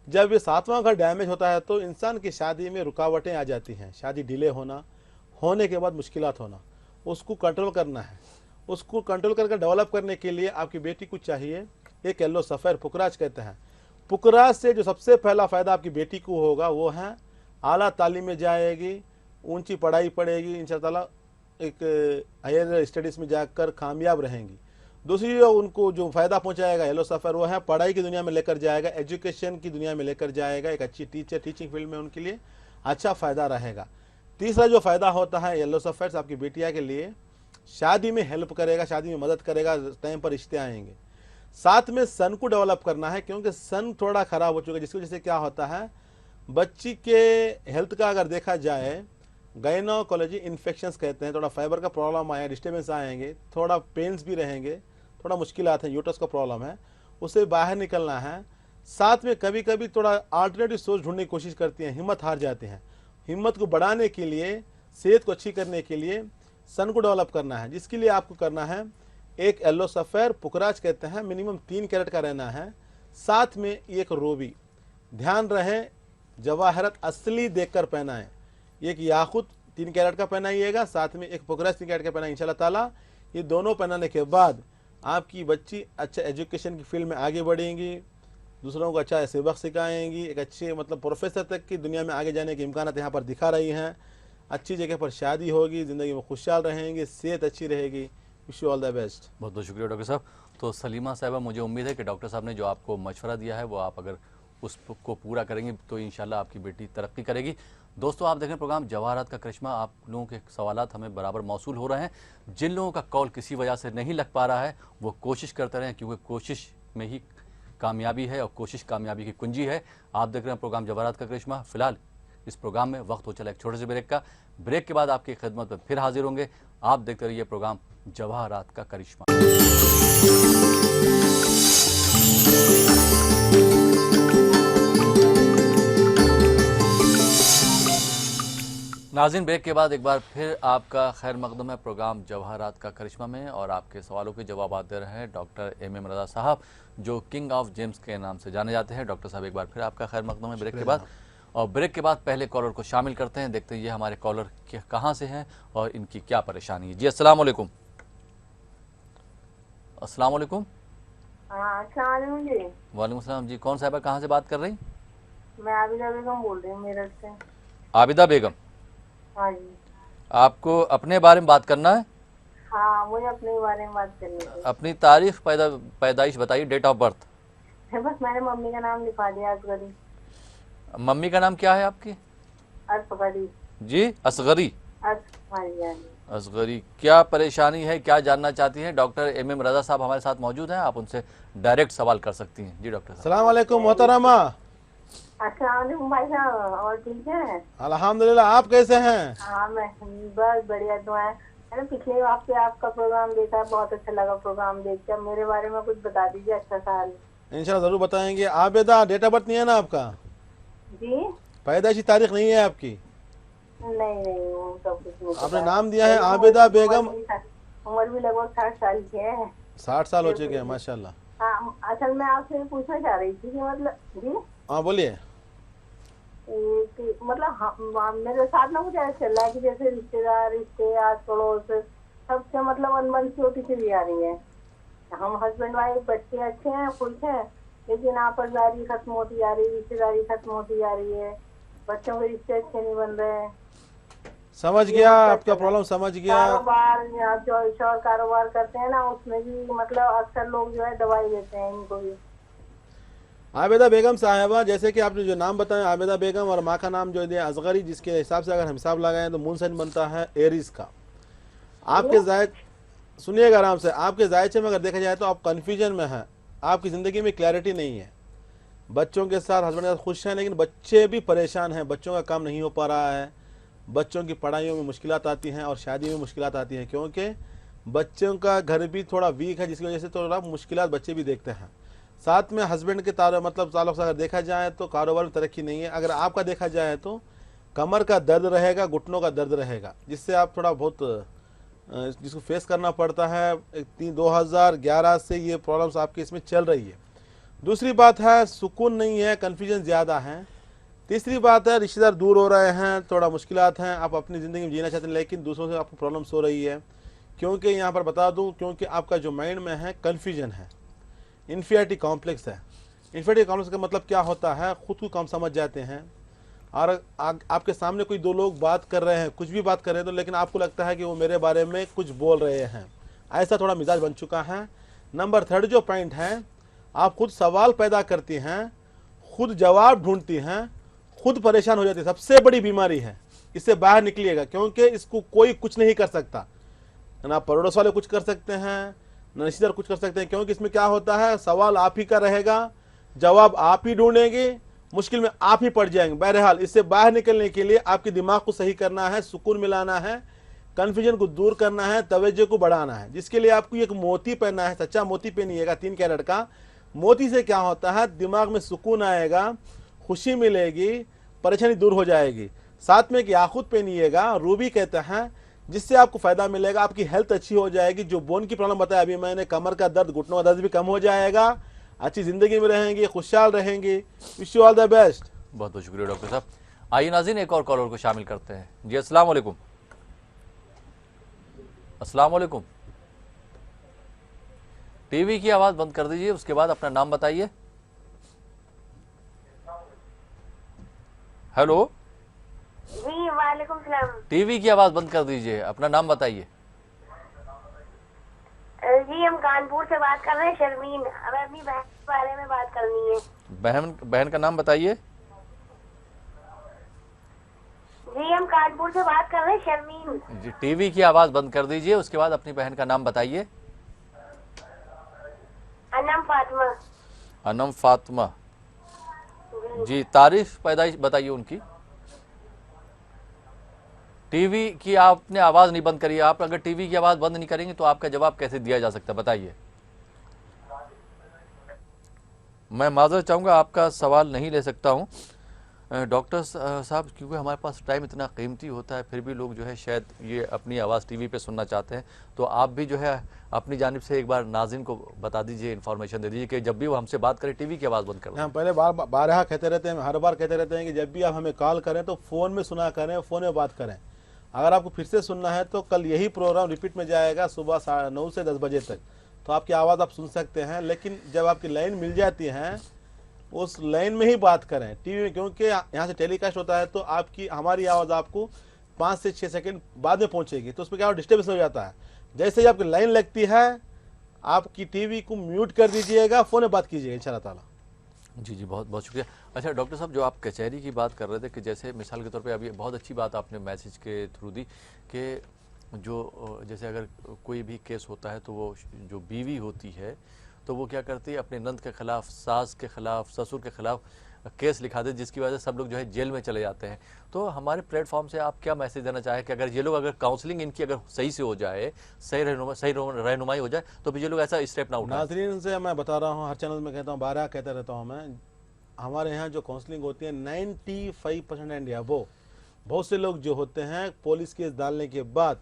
जब ये 7वां घर डैमेज होता है तो इंसान की शादी में रुकावटें आ जाती हैं, शादी डिले होने के बाद मुश्किलात होना, उसको कंट्रोल करना है। उसको कंट्रोल करके डेवलप करने के लिए आपकी बेटी को चाहिए एक येलो सफ़ेर पुखराज कहते हैं। पुखराज से जो सबसे पहला फ़ायदा आपकी बेटी को होगा वो है आला तालीम में जाएगी, ऊंची पढ़ाई पढ़ेगी, इंशाअल्लाह एक हायर स्टडीज़ में जाकर कामयाब रहेंगी। दूसरी जो उनको जो फ़ायदा पहुंचाएगा येलो सफ़र वो है पढ़ाई की दुनिया में लेकर जाएगा, एजुकेशन की दुनिया में लेकर जाएगा, एक अच्छी टीचर टीचिंग फील्ड में उनके लिए अच्छा फ़ायदा रहेगा। तीसरा जो फ़ायदा होता है येलो सफ़र आपकी बेटिया के लिए शादी में हेल्प करेगा, शादी में मदद करेगा, टाइम पर रिश्ते आएंगे। साथ में सन को डेवलप करना है, क्योंकि सन थोड़ा ख़राब हो चुका है, जिसकी वजह से क्या होता है बच्ची के हेल्थ का अगर देखा जाए गायनोकोलॉजी इन्फेक्शंस कहते हैं, थोड़ा फाइबर का प्रॉब्लम आया, डिस्टर्बेंस आएंगे, थोड़ा पेन्स भी रहेंगे, थोड़ा मुश्किलात है, यूट्रस का प्रॉब्लम है, उससे बाहर निकलना है। साथ में कभी कभी थोड़ा अल्टरनेटिव सोर्स ढूंढने की कोशिश करती हैं, हिम्मत हार जाते हैं। हिम्मत को बढ़ाने के लिए, सेहत को अच्छी करने के लिए सन को डेवलप करना है, जिसके लिए आपको करना है एक येलो सफ़ेर पुखराज कहते हैं, मिनिमम 3 कैरेट का रहना है। साथ में एक रोबी, ध्यान रहे जवाहरत असली देखकर पहनाएं। एक याकूत 3 कैरेट का पहनाइएगा, साथ में एक पुखराज 3 कैरेट का पहनाएं। इंशाल्लाह ताला ये दोनों पहनाने के बाद आपकी बच्ची अच्छा एजुकेशन की फील्ड में आगे बढ़ेंगी, दूसरों को अच्छा सबक सिखाएंगी, एक अच्छे मतलब प्रोफेसर तक की दुनिया में आगे जाने के इम्कानात यहाँ पर दिखा रही हैं। अच्छी जगह पर शादी होगी, ज़िंदगी में खुशहाल रहेंगे, सेहत अच्छी रहेगी। Wish you all the best. बहुत बहुत शुक्रिया डॉक्टर साहब। तो सलीमा साहिबा, मुझे उम्मीद है कि डॉक्टर साहब ने जो आपको मशवरा दिया है वो आप अगर उसको पूरा करेंगे तो इंशाल्लाह आपकी बेटी तरक्की करेगी। दोस्तों, आप देखें प्रोग्राम जवाहरात का करिश्मा। आप लोगों के सवालात हमें बराबर मौसूल हो रहे हैं। जिन लोगों का कॉल किसी वजह से नहीं लग पा रहा है वो कोशिश करते रहें, क्योंकि कोशिश में ही कामयाबी है और कोशिश कामयाबी की कुंजी है। आप देख रहे हैं प्रोग्राम जवाहरात का करिश्मा। फिलहाल इस प्रोग्राम में वक्त हो चला एक छोटे से ब्रेक का। ब्रेक के बाद आपकी खिदमत में फिर हाजिर होंगे। आप देखते रहिए प्रोग्राम जवाहरात का करिश्मा। नाज़रीन, ब्रेक के बाद एक बार फिर आपका खैर मकदम है प्रोग्राम जवाहरात का करिश्मा में, और आपके सवालों के जवाब दे रहे हैं डॉक्टर MM रज़ा साहब, जो किंग ऑफ जेम्स के नाम से जाने जाते हैं। डॉक्टर साहब, एक बार फिर आपका खैर मकदम है ब्रेक के बाद। और ब्रेक के बाद पहले कॉलर को शामिल करते हैं, देखते हैं ये हमारे कॉलर कहाँ से हैं और इनकी क्या परेशानी है। जी अस्सलाम वालेकुम। अस्सलाम वालेकुम। वालेकुम अस्सलाम जी। कौन साहिबा कहाँ से बात कर रही? मैं आबिदा बेगम बोल रही हूँ मेरठ से। आबिदा बेगम, हाँ जी। आपको अपने बारे में बात करना है? हाँ, मुझे अपने बारे में बात करनी थी। अपनी तारीख पैदाइश बताइए, डेट ऑफ बर्थ। बस मैंने मम्मी का नाम लिखा दिया असगरी। मम्मी का नाम क्या है आपकी? असगरी। जी असगरी। हाँ जी। असगरी, क्या परेशानी है, क्या जानना चाहती हैं? डॉक्टर MM रज़ा साहब हमारे साथ मौजूद हैं, आप उनसे डायरेक्ट सवाल कर सकती हैं। जी डॉक्टर साहब। सलाम अलैकुम मोहतरमा। अस्सलाम वालेकुम भाई साहब, और ठीक है? अल्हम्दुलिल्लाह, आप कैसे हैं? हाँ मैं बस बढ़िया, दुआएं। मैंने पिछले हफ्ते आपका प्रोग्राम देखा, बहुत अच्छा लगा प्रोग्राम देख कर। मेरे बारे में कुछ बता दीजिए अच्छा सा। इंशाल्लाह ज़रूर बताएंगे। आबेदा, डेट ऑफ बर्थ नहीं है ना आपका? जी पैदाइशी तारीख नहीं है आपकी? नहीं, वो सब कुछ नहीं आपने पता। नाम दिया है आबेदा बेगम। उम्र भी लगभग 60 साल की है। 60 साल हो चुके हैं माशाल्लाह। हाँ, असल में आपसे ये पूछना चाह रही थी कि मतलब जी हाँ बोलिए। कि मतलब मेरे साथ ना कुछ ऐसा चल रहा है कि जैसे रिश्तेदार, रिश्ते, आस पड़ोस सबसे मतलब अनबन सी होती चली आ रही है। हम हस्बैंड वाइफ, बच्चे अच्छे हैं, खुश हैं, लेकिन आपसदारी खत्म होती जा रही है, रिश्तेदारी खत्म होती जा रही है, बच्चों के रिश्ते अच्छे नहीं बन रहे। समझ गया आपका प्रॉब्लम, समझ गया। कारोबार, यहाँ जो और कारोबार करते हैं ना, उसमें भी मतलब अक्सर लोग जो है दवाई देते हैं इनको भी। आबेदा बेगम साहिबा, जैसे कि आपने जो नाम बताया आबेदा बेगम, और माँ का नाम जो दिया असगरी, जिसके हिसाब से अगर हम हिसाब लगाएं तो मून साइन बनता है एरीज का। आपके जायद, सुनिएगा आराम से, आपके जायचे में अगर देखा जाए तो आप कन्फ्यूजन में हैं, आपकी ज़िंदगी में क्लैरिटी नहीं है। बच्चों के साथ, हस्बैंड के साथ खुश हैं, लेकिन बच्चे भी परेशान हैं, बच्चों का काम नहीं हो पा रहा है, बच्चों की पढ़ाइयों में मुश्किलात आती हैं और शादी में मुश्किलात आती हैं, क्योंकि बच्चों का घर भी थोड़ा वीक है, जिसकी वजह से थोड़ा मुश्किलात बच्चे भी देखते हैं। साथ में हस्बैंड के ताल्लुक से अगर देखा जाए तो कारोबार में तरक्की नहीं है। अगर आपका देखा जाए तो कमर का दर्द रहेगा, घुटनों का दर्द रहेगा, जिससे आप थोड़ा बहुत जिसको फेस करना पड़ता है। 2011 से ये प्रॉब्लम्स आपकी इसमें चल रही है। दूसरी बात है सुकून नहीं है, कन्फ्यूजन ज़्यादा है। तीसरी बात है रिश्तेदार दूर हो रहे हैं, थोड़ा मुश्किलात हैं, आप अपनी ज़िंदगी में जीना चाहते हैं लेकिन दूसरों से आपको प्रॉब्लम्स हो रही है। क्योंकि यहाँ पर बता दूँ, क्योंकि आपका जो माइंड में है कन्फ्यूजन है, इन्फीरियरिटी कॉम्प्लेक्स है। इन्फीरियरिटी कॉम्प्लेक्स का मतलब क्या होता है, खुद को कम समझ जाते हैं, और आपके सामने कोई दो लोग बात कर रहे हैं, कुछ भी बात कर रहे हैं, तो लेकिन आपको लगता है कि वो मेरे बारे में कुछ बोल रहे हैं, ऐसा थोड़ा मिजाज बन चुका है। नंबर 3 जो पॉइंट है, आप खुद सवाल पैदा करती हैं, खुद जवाब ढूंढती हैं, खुद परेशान हो जाती है। सबसे बड़ी बीमारी है, इससे बाहर निकलिएगा, क्योंकि इसको कोई कुछ नहीं कर सकता, ना पड़ोस वाले कुछ कर सकते हैं, ना रिश्तेदार कुछ कर सकते हैं। क्योंकि इसमें क्या होता है, सवाल आप ही का रहेगा, जवाब आप ही ढूंढेंगे, मुश्किल में आप ही पड़ जाएंगे। बहरहाल इससे बाहर निकलने के लिए आपके दिमाग को सही करना है, सुकून मिलाना है, कन्फ्यूजन को दूर करना है, तवज्जो को बढ़ाना है, जिसके लिए आपको एक मोती पहनना है। सच्चा मोती पहनिएगा 3 कैरेट का। मोती से क्या होता है, दिमाग में सुकून आएगा, खुशी मिलेगी, परेशानी दूर हो जाएगी। साथ में एक याकूत पहनिएगा, रूबी कहते हैं, जिससे आपको फायदा मिलेगा, आपकी हेल्थ अच्छी हो जाएगी। जो बोन की प्रॉब्लम बताया अभी मैंने, कमर का दर्द, घुटनों का दर्द भी कम हो जाएगा, अच्छी जिंदगी में रहेंगे, खुशहाल रहेंगे। Wish you all the best. बहुत बहुत शुक्रिया डॉक्टर साहब। आइए नाज़रीन, एक और कॉलर को शामिल करते हैं। जी अस्सलाम वालेकुम। अस्सलाम वालेकुम। टीवी की आवाज़ बंद कर दीजिए, उसके बाद अपना नाम बताइए। हेलो जी वालेकुम सलाम। टीवी की आवाज़ बंद कर दीजिए, अपना नाम बताइए। जी हम कानपुर से बात कर रहे हैं, शर्मीन। हमें अपनी बहन के बारे में बात करनी है। बहन का नाम बताइए। जी हम कानपुर से बात कर रहे हैं, शर्मीन। जी टीवी की आवाज़ बंद कर दीजिए, उसके बाद अपनी बहन का नाम बताइए। अनम फातिमा। अनम फातिमा जी, तारीख पैदाइश बताइए उनकी। टीवी की आपने आवाज़ नहीं बंद करी। आप अगर टीवी की आवाज़ बंद नहीं करेंगे तो आपका जवाब कैसे दिया जा सकता है, बताइए। मैं माज़रत चाहूँगा, आपका सवाल नहीं ले सकता हूँ डॉक्टर साहब, क्योंकि हमारे पास टाइम इतना कीमती होता है, फिर भी लोग जो है शायद ये अपनी आवाज़ टीवी पे सुनना चाहते हैं। तो आप भी जो है अपनी जानिब से एक बार नाज़रीन को बता दीजिए, इन्फॉर्मेशन दे दीजिए कि जब भी वो हमसे बात करें टीवी की आवाज़ बंद कर दें। हम पहले बारहा कहते रहते हैं, हर बार कहते रहते हैं कि जब भी आप हमें कॉल करें तो फ़ोन में सुना करें, फ़ोन में बात करें। अगर आपको फिर से सुनना है तो कल यही प्रोग्राम रिपीट में जाएगा सुबह 9 से 10 बजे तक, तो आपकी आवाज़ आप सुन सकते हैं। लेकिन जब आपकी लाइन मिल जाती है, उस लाइन में ही बात करें टीवी में, क्योंकि यहाँ से टेलीकास्ट होता है तो आपकी हमारी आवाज़ आपको 5 से 6 सेकंड बाद में पहुँचेगी, तो उसमें क्या डिस्टर्बेंस हो जाता है। जैसे ही आपकी लाइन लगती है, आपकी टीवी को म्यूट कर दीजिएगा, फ़ोन में बात कीजिएगा इंशाअल्लाह ताला। जी जी, बहुत बहुत शुक्रिया। अच्छा डॉक्टर साहब, जो आप कचहरी की बात कर रहे थे कि जैसे मिसाल के तौर पे अभी बहुत अच्छी बात आपने मैसेज के थ्रू दी कि जो जैसे अगर कोई भी केस होता है तो वो जो बीवी होती है तो वो क्या करती है, अपने नंद के ख़िलाफ़, सास के ख़िलाफ़, ससुर के ख़िलाफ़ केस लिखा दे, जिसकी वजह से सब लोग जो है जेल में चले जाते हैं। तो हमारे प्लेटफॉर्म से आप क्या मैसेज देना चाहें कि अगर ये लोग, अगर काउंसलिंग इनकी अगर सही से हो जाए, सही रहनुमाई हो जाए, तो भी ये लोग ऐसा स्टेप ना उठाएं? नाज़रीन से मैं बता रहा हूँ, हर चैनल में कहता हूँ, 12 कहता रहता हूँ मैं, हमारे यहाँ जो काउंसलिंग होती है 95% एंड अबव, बहुत से लोग जो होते हैं पुलिस केस डालने के बाद,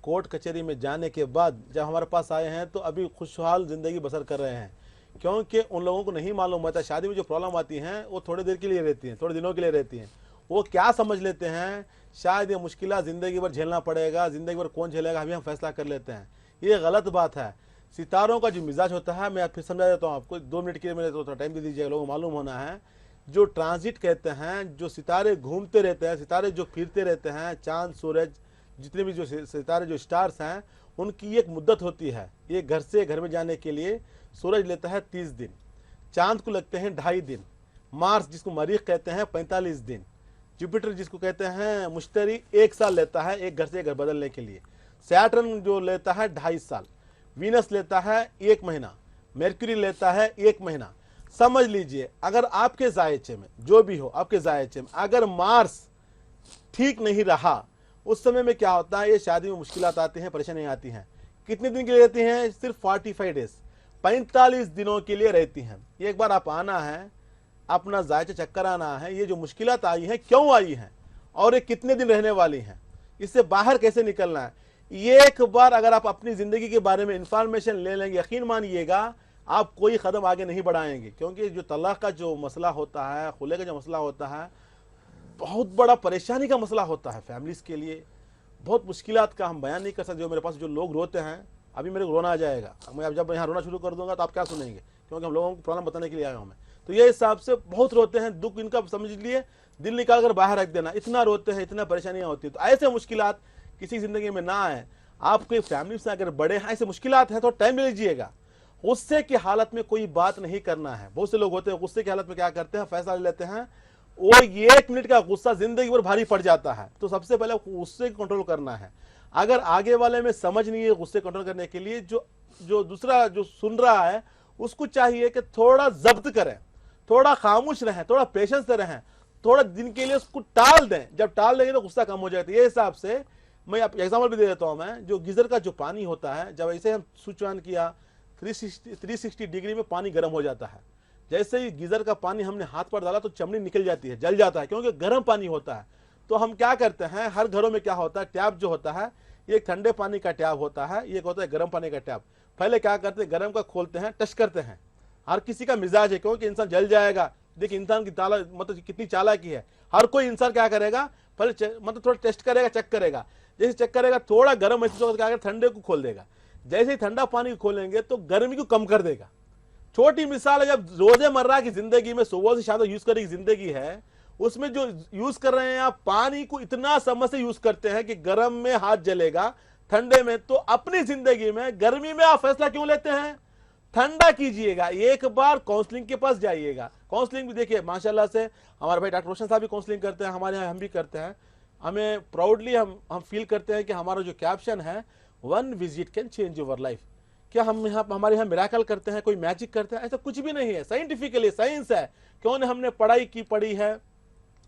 कोर्ट कचहरी में जाने के बाद जब हमारे पास आए हैं तो अभी खुशहाल ज़िंदगी बसर कर रहे हैं, क्योंकि उन लोगों को नहीं मालूम होता शादी में जो प्रॉब्लम आती हैं वो थोड़ी देर के लिए रहती हैं, थोड़े दिनों के लिए रहती हैं। वो क्या समझ लेते हैं शायद ये मुश्किल ज़िंदगी भर झेलना पड़ेगा, ज़िंदगी भर कौन झेलेगा, अभी हम फैसला कर लेते हैं। ये गलत बात है। सितारों का जो मिजाज होता है, मैं फिर समझा देता हूँ आपको, 2 मिनट के लिए मेरे तो टाइम दे दीजिएगा, लोगों को मालूम होना है। जो ट्रांजिट कहते हैं, जो सितारे घूमते रहते हैं, सितारे जो फिरते रहते हैं, चांद सूरज जितने भी जो सितारे जो स्टार्स हैं, उनकी एक मुद्दत होती है। ये घर से घर में जाने के लिए सूरज लेता है 30 दिन, चांद को लगते हैं 2.5 दिन, मार्स जिसको मरीख कहते हैं 45 दिन, जुपिटर जिसको कहते हैं मुश्तरी 1 साल लेता है एक घर से घर बदलने के लिए, सैटर्न जो लेता है 2.5 साल, वीनस लेता है 1 महीना, मरकरी लेता है 1 महीना। समझ लीजिए अगर आपके जायचे में जो भी हो, आपके जायचे में अगर मार्स ठीक नहीं रहा, उस समय में क्या होता है, ये शादी में मुश्किलात आती हैं, परेशानियां आती हैं। कितने दिन के लिए रहती हैं? सिर्फ 45 डेज, 45 दिनों के लिए रहती हैं। एक बार आप आना है, अपना जायचा चक्कर आना है, ये जो मुश्किलात आई हैं क्यों आई हैं और ये कितने दिन रहने वाली हैं, इससे बाहर कैसे निकलना है। ये एक बार अगर आप अपनी ज़िंदगी के बारे में इंफॉर्मेशन ले लेंगे, यकीन मानिएगा आप कोई कदम आगे नहीं बढ़ाएंगे, क्योंकि जो तलाक का जो मसला होता है, खुले का जो मसला होता है, बहुत बड़ा परेशानी का मसला होता है फैमिलीज़ के लिए, बहुत मुश्किलात का हम बयान नहीं कर सकते। जो मेरे पास जो लोग रोते हैं, अभी मेरे को रोना आ जाएगा, मैं अब जब यहाँ रोना शुरू कर दूंगा तो आप क्या सुनेंगे, क्योंकि हम लोगों को प्रॉब्लम बताने के लिए आया हूँ मैं। तो ये हिसाब से बहुत रोते हैं, दुख इनका समझ लिए दिल निकाल कर बाहर रख देना, इतना रोते हैं, इतना परेशानियाँ होती है। तो ऐसे मुश्किलात किसी ज़िंदगी में ना आए। आपकी फैमिली से अगर बड़े हैं, ऐसे मुश्किलात हैं तो टाइम ले लीजिएगा। गुस्से की हालत में कोई बात नहीं करना है। बहुत से लोग होते हैं गुस्से की हालत में क्या करते हैं, फैसला ले लेते हैं, वो 1 मिनट का गुस्सा जिंदगी भर भारी पड़ जाता है। तो सबसे पहले गुस्से को कंट्रोल करना है। अगर आगे वाले में समझ नहीं है गुस्से कंट्रोल करने के लिए, जो दूसरा जो सुन रहा है उसको चाहिए कि थोड़ा जब्त करें, थोड़ा खामोश रहें, थोड़ा पेशेंस से रहें, थोड़ा दिन के लिए उसको टाल दें। जब टाल देंगे तो गुस्सा कम हो जाता है। ये हिसाब से मैं एग्जाम्पल भी दे देता हूँ। मैं जो गीजर का जो पानी होता है, जब ऐसे हम स्विच ऑन किया 360 डिग्री में पानी गर्म हो जाता है। जैसे ही गीजर का पानी हमने हाथ पर डाला तो चमड़ी निकल जाती है, जल जाता है, क्योंकि गर्म पानी होता है। तो हम क्या करते हैं, हर घरों में क्या होता है, टैप जो होता है ये ठंडे पानी का टैप होता है, ये होता है गर्म पानी का टैप। पहले क्या करते हैं, गर्म का खोलते हैं, टच करते हैं। हर किसी का मिजाज है, क्योंकि इंसान जल जाएगा। देखिए इंसान की ताला मतलब कितनी चालाकी है। हर कोई इंसान क्या करेगा, पहले मतलब थोड़ा टेस्ट करेगा, चेक करेगा। जैसे चेक करेगा थोड़ा गर्म महसूस होगा, क्या करेगा, ठंडे को खोल देगा। जैसे ही ठंडा पानी खोलेंगे तो गर्मी को कम कर देगा। छोटी मिसाल है, जब रोजेमर्रा की जिंदगी में सुबह से शाम तक यूज करने की जिंदगी है, उसमें जो यूज कर रहे हैं आप पानी को इतना समझ से यूज करते हैं कि गर्म में हाथ जलेगा, ठंडे में। तो अपनी जिंदगी में गर्मी में आप फैसला क्यों लेते हैं, ठंडा कीजिएगा। एक बार काउंसलिंग के पास जाइएगा। काउंसलिंग भी देखिए माशाल्लाह से हमारे भाई डॉक्टर रोशन साहब भी काउंसलिंग करते हैं, हमारे यहाँ हम भी करते हैं। हमें प्राउडली हम फील करते हैं कि हमारा जो कैप्शन है, 1 visit can change your life. क्या हम यहाँ हमारे यहाँ मिराकल करते हैं, कोई मैजिक करते हैं? ऐसा कुछ भी नहीं है। साइंटिफिकली साइंस है। क्यों ने हमने पढ़ाई की पढ़ी है।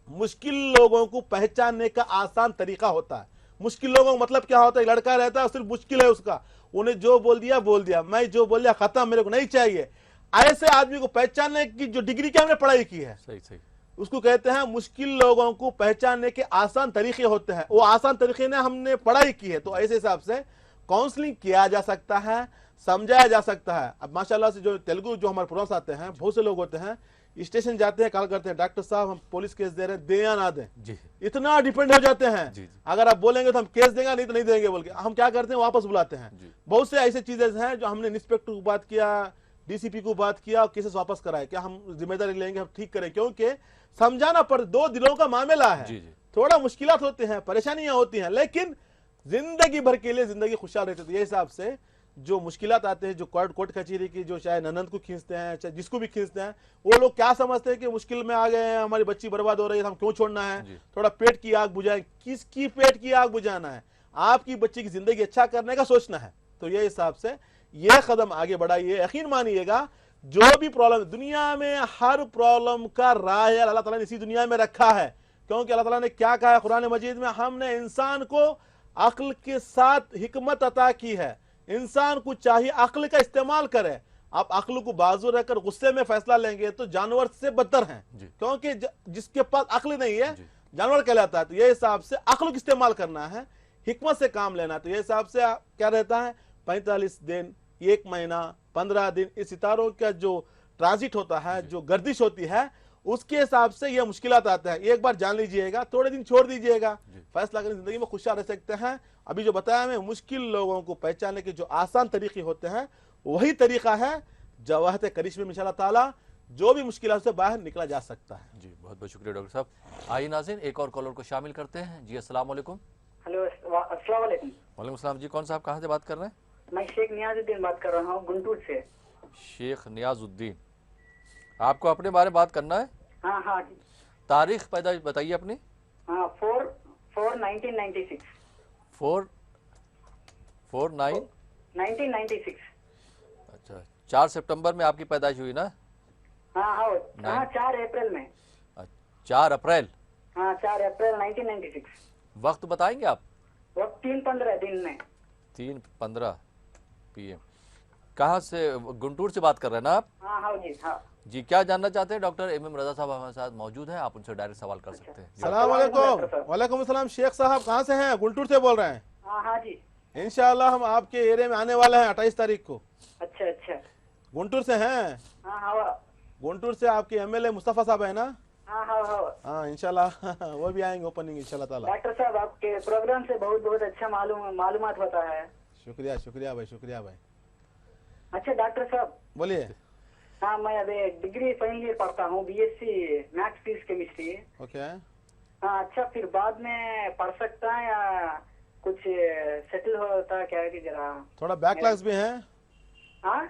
मुश्किल लोगों को पहचानने का आसान तरीका होता है। मुश्किल लोगों का मतलब क्या होता है, लड़का रहता है सिर्फ मुश्किल है उसका, उन्हें जो बोल दिया, मैं जो बोल दिया खत्म, मेरे को नहीं चाहिए। ऐसे आदमी को पहचानने की जो डिग्री की हमने पढ़ाई की है, सही उसको कहते हैं मुश्किल लोगों को पहचानने के आसान तरीके होते हैं। वो आसान तरीके ने हमने पढ़ाई की है। तो ऐसे हिसाब से काउंसलिंग किया जा सकता है, समझाया जा सकता है। अब माशाल्लाह से जो तेलुगु जो हमारे प्रोग्राम्स आते हैं, बहुत से लोग होते हैं स्टेशन जाते हैं, कॉल करते हैं, डॉक्टर साहब हम पुलिस केस दे रहे हैं, दे या ना दें। जी, इतना डिपेंड हो जाते हैं। जी। अगर आप बोलेंगे तो हम केस देंगे, नहीं तो नहीं देंगे बोल के हम क्या करते हैं, वापस बुलाते हैं। बहुत से ऐसे चीजें हैं जो हमने इंस्पेक्टर को बात किया, डीसीपी को बात किया, केसेस वापस कराए। क्या हम जिम्मेदारी लेंगे, हम ठीक करें, क्योंकि समझाना पड़, 2 दिनों का मामला है। थोड़ा मुश्किलात होते हैं, परेशानियां होती हैं, लेकिन जिंदगी भर के लिए जिंदगी खुशहाल रहती है। ये हिसाब से जो मुश्किलात आते हैं, जो कोर्ट कचहरी की, जो चाहे ननद को खींचते हैं, चाहे जिसको भी खींचते हैं, वो लोग क्या समझते हैं कि मुश्किल में आ गए हैं, हमारी बच्ची बर्बाद हो रही है, हम क्यों छोड़ना है, थोड़ा पेट की आग बुझाए। किसकी पेट की आग बुझाना है, आपकी बच्ची की जिंदगी अच्छा करने का सोचना है। तो ये हिसाब से ये कदम आगे बढ़ाइए। यकीन मानिएगा जो भी प्रॉब्लम दुनिया में हर प्रॉब्लम का राय अल्लाह ताला ने इसी दुनिया में रखा है, क्योंकि अल्लाह ताला ने क्या कहा है कुरान मजीद में, हमने इंसान को अक्ल के साथ हिकमत अता की है। इंसान को चाहिए अक्ल का इस्तेमाल करे। आप अक्ल को बाजू रखकर गुस्से में फैसला लेंगे तो जानवर से बदतर हैं, क्योंकि जिसके पास अक्ल नहीं है जानवर कहलाता है। तो ये हिसाब से अक्ल का इस्तेमाल करना है, हिकमत से काम लेना। तो ये हिसाब से क्या रहता है, 45 दिन, 1 महीना, 15 दिन, इस सितारों का जो ट्रांजिट होता है, जो गर्दिश होती है, उसके हिसाब से ये मुश्किलात आते हैं। एक बार जान लीजिएगा, थोड़े दिन छोड़ दीजिएगा, फैसला करके जिंदगी में खुशहाल रह सकते हैं। अभी जो बताया मैं, मुश्किल लोगों को पहचानने के जो आसान तरीके होते हैं, वही तरीका है जवाहरात करिश्मे में इंशाअल्लाह ताला जो भी मुश्किल से बाहर निकला जा सकता है। जी बहुत बहुत शुक्रिया डॉक्टर साहब। आइए नाज़रीन, एक और कॉलर को शामिल करते हैं। जी अस्सलाम वालेकुम। हेलो अस्सलाम वालेकुम। वालेकुम सलाम। जी कौन साहब, कहाँ से बात कर रहे हैं? मैं शेख नियाजुद्दीन बात कर रहा हूँ गुंटूर से। शेख नियाजुद्दीन, आपको अपने बारे में बात करना है? हाँ हाँ। तारीख पैदा बताइए अपनी। हाँ 4/4/1996। 4/9/1996। अच्छा, 4 सितंबर में आपकी पैदाइश हुई ना? हाँ हाँ हाँ 4 अप्रैल में। 4 अप्रैल। हाँ 4 अप्रैल 1996। वक्त बताएंगे आप? वक्त 3:15 दिन में। 3:15 PM। कहाँ से, गुंटूर से बात कर रहे हैं ना आप? हाँ हाँ जी हाँ जी, क्या जानना चाहते हैं? डॉक्टर MM रजा साहब हमारे साथ मौजूद हैं, आप उनसे डायरेक्ट सवाल कर सकते हैं। सलाम वालेकुम। वालेकुम अस्सलाम। शेख साहब कहाँ से हैं? गुंटूर से बोल रहे हैं। हाँ हाँ जी। इंशाअल्लाह हम आपके एरिया में आने वाले हैं 28 तारीख को। अच्छा अच्छा। गुंटूर से हैं? हाँ हाँ। गुंटूर से आपके MLA मुस्तफ़ा साहब है ना? हाँ हाँ हाँ। हाँ इंशाल्लाह वो भी आएंगे ओपनिंग इंशाल्लाह ताला। डॉक्टर साहब आपके प्रोग्राम से बहुत बहुत अच्छा मालूमात होता है। शुक्रिया शुक्रिया भाई, शुक्रिया भाई। अच्छा डॉक्टर साहब बोलिए। हाँ मैं अभी डिग्री फाइनल ईयर पढ़ता हूँ, BSc maths physics chemistry. Okay. हाँ अच्छा, फिर बाद में पढ़ सकता है या कुछ सेटल होता है क्या है कि जरा? थोड़ा बैकलॉग्स भी हैं? हाँ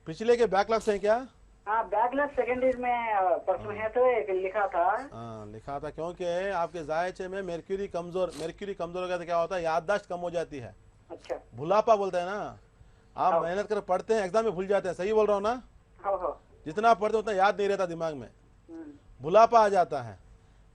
पिछले के बैकलॉग्स हैं क्या? हाँ बैकलॉग सेकंड ईयर में परसों है तो एक लिखा था। हाँ लिखा था, क्योंकि आपके जायचे में मेर्क्यूरी कमजोर हो गया तो क्या होता है, याददाश्त कम हो जाती है। अच्छा। भुलापा बोलते हैं ना, आप मेहनत कर पढ़ते हैं, एग्जाम में भूल जाते हैं, सही बोल रहा हूँ ना? जितना पढ़ते उतना याद नहीं रहता दिमाग में, भुलापा आ जाता है।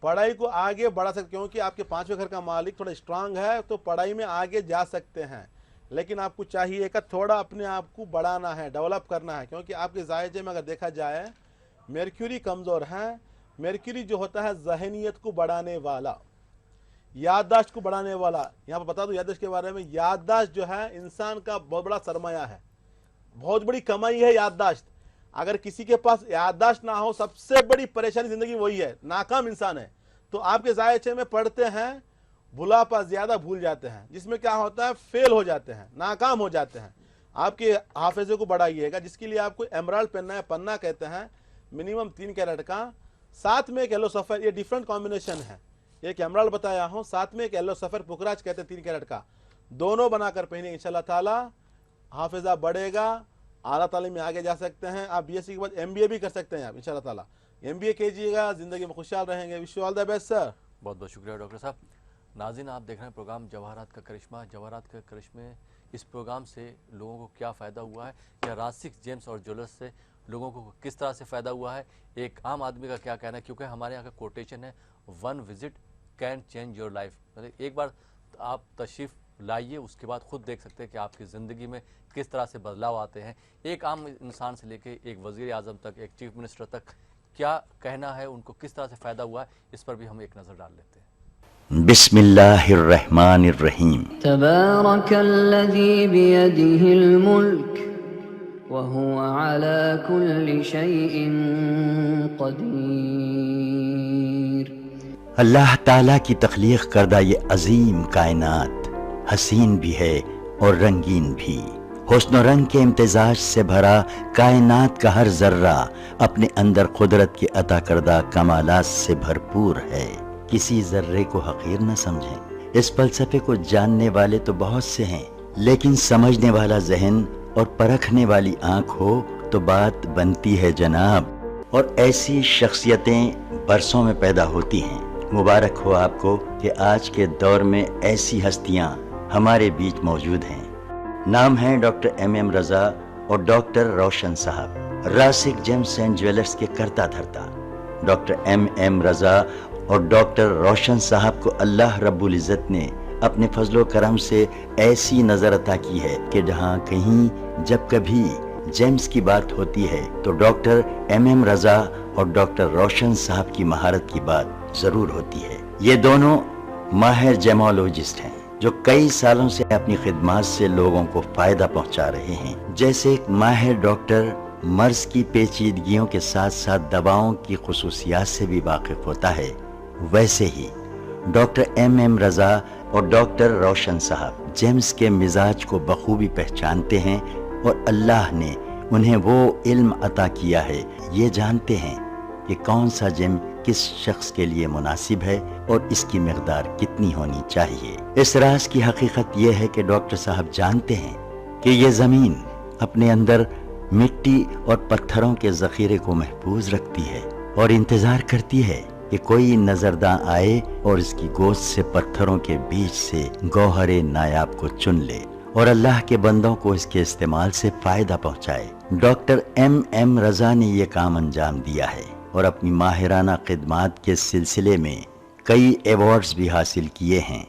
पढ़ाई को आगे बढ़ा सकते, क्योंकि आपके 5वें घर का मालिक थोड़ा स्ट्रांग है तो पढ़ाई में आगे जा सकते हैं। लेकिन आपको चाहिए कि थोड़ा अपने आप को बढ़ाना है, डेवलप करना है, क्योंकि आपके जायजे में अगर देखा जाए मेर्क्यूरी कमज़ोर है। मेर्क्यूरी जो होता है जहनियत को बढ़ाने वाला, याददाश्त को बढ़ाने वाला। यहाँ पर बता दूं याददाश्त के बारे में, याददाश्त जो है इंसान का बहुत बड़ा सरमाया है, बहुत बड़ी कमाई है याददाश्त। अगर किसी के पास याददाश्त ना हो, सबसे बड़ी परेशानी जिंदगी वही है, नाकाम इंसान है। तो आपके जायचे में पढ़ते हैं, भुलापा ज्यादा भूल जाते हैं, जिसमें क्या होता है फेल हो जाते हैं, नाकाम हो जाते हैं। आपके हाफिजे को बढ़ाइएगा, जिसके लिए आपको एमराल्ड पहनना है, पन्ना कहते हैं मिनिमम 3 कैरेट का, साथ में एक येलो सफर, ये डिफरेंट कॉम्बिनेशन है। एक एमराल्ड बताया हूँ, साथ में एक येलो सफर पुखराज कहते हैं 3 कैरेट का, दोनों बनाकर पहने इंशाल्लाह ताला हाफिजा बढ़ेगा, आला तालीम में आगे जा सकते हैं। आप BSc के बाद MBA भी कर सकते हैं आप इंशाल्लाह ताला। MBA कीजिएगा, जिंदगी में खुशहाल रहेंगे। Wish you all the best sir. बहुत बहुत शुक्रिया डॉक्टर साहब। नाज़रीन, आप देख रहे हैं प्रोग्राम जवाहरात का करिश्मा। जवाहरात का करिश्मे, इस प्रोग्राम से लोगों को क्या फ़ायदा हुआ है, या रासिक जेम्स और ज्वेलर्स से लोगों को किस तरह से फ़ायदा हुआ है, एक आम आदमी का क्या कहना है। क्योंकि हमारे यहाँ का कोटेशन है, 1 visit can change your life. मतलब एक बार आप तशरीफ़ लाइए, उसके बाद खुद देख सकते हैं कि आपकी ज़िंदगी में किस तरह से बदलाव आते हैं। एक आम इंसान से लेके एक वज़ीर आज़म तक, एक चीफ मिनिस्टर तक क्या कहना है, उनको किस तरह से फ़ायदा हुआ है, इस पर भी हम एक नज़र डाल लेते हैं। बिस्मिल्लाहिर्रहमानिर्रहीम। तबारकल्लज़ी बियदिहिल मुल्क व हुवा अला कुल्लि शैइन क़दीर। अल्लाह ताला की तख्लीक करदा ये अजीम कायनात हसीन भी है और रंगीन भी। हुस्न रंग के इम्तिजाज से भरा कायनात का हर जर्रा अपने अंदर कुदरत के अता करदा कमालात से भरपूर है। किसी जर्रे को हकीर न समझें। इस फलसफे को जानने वाले तो बहुत से हैं, लेकिन समझने वाला जहन और परखने वाली आंख हो तो बात बनती है जनाब। और ऐसी शख्सियतें बरसों में पैदा होती हैं। मुबारक हो आपको कि आज के दौर में ऐसी हस्तियां हमारे बीच मौजूद हैं। नाम है डॉक्टर MM रजा और डॉक्टर रोशन साहब। راسک جیمز اینڈ جویلرز کے کرتا دھرتا ڈاکٹر ایم رضا اور ڈاکٹر روشن صاحب کو اللہ رب العزت نے اپنے فضل و کرم سے ایسی نظر عطا کی ہے کہ جہاں کہیں جب کبھی جیمز کی بات ہوتی ہے تو ڈاکٹر ایم رضا اور ڈاکٹر روشن صاحب کی مہارت کی بات ضرور ہوتی ہے۔ یہ دونوں ماہر جیمولوجسٹ ہیں جو کئی سالوں سے اپنی خدمات سے لوگوں کو فائدہ پہنچا رہے ہیں۔ جیسے ایک ماہر ڈاکٹر مرض کی پیچیدگیوں کے ساتھ ساتھ دواؤں کی خصوصیات سے بھی واقف ہوتا ہے، ویسے ہی ڈاکٹر ایم رضا اور ڈاکٹر روشن صاحب جیمز کے مزاج کو بخوبی پہچانتے ہیں اور اللہ نے انہیں وہ علم عطا کیا ہے، یہ جانتے ہیں کہ کون سا جیم کس شخص کے لیے مناسب ہے اور اس کی مقدار کتنی ہونی چاہیے۔ اس راز کی حقیقت یہ ہے کہ ڈاکٹر صاحب جانتے ہیں کہ یہ زمین اپنے اندر مٹی اور پتھروں کے ذخیرے کو محفوظ رکھتی ہے اور انتظار کرتی ہے کہ کوئی نظرداں آئے اور اس کی گوشت سے پتھروں کے بیچ سے گوہر نایاب کو چن لے اور اللہ کے بندوں کو اس کے استعمال سے فائدہ پہنچائے۔ ڈاکٹر ایم رضا نے یہ کام انجام دیا ہے اور اپنی ماہرانہ خدمات کے سلسلے میں کئی ایوارڈز بھی حاصل کیے ہیں۔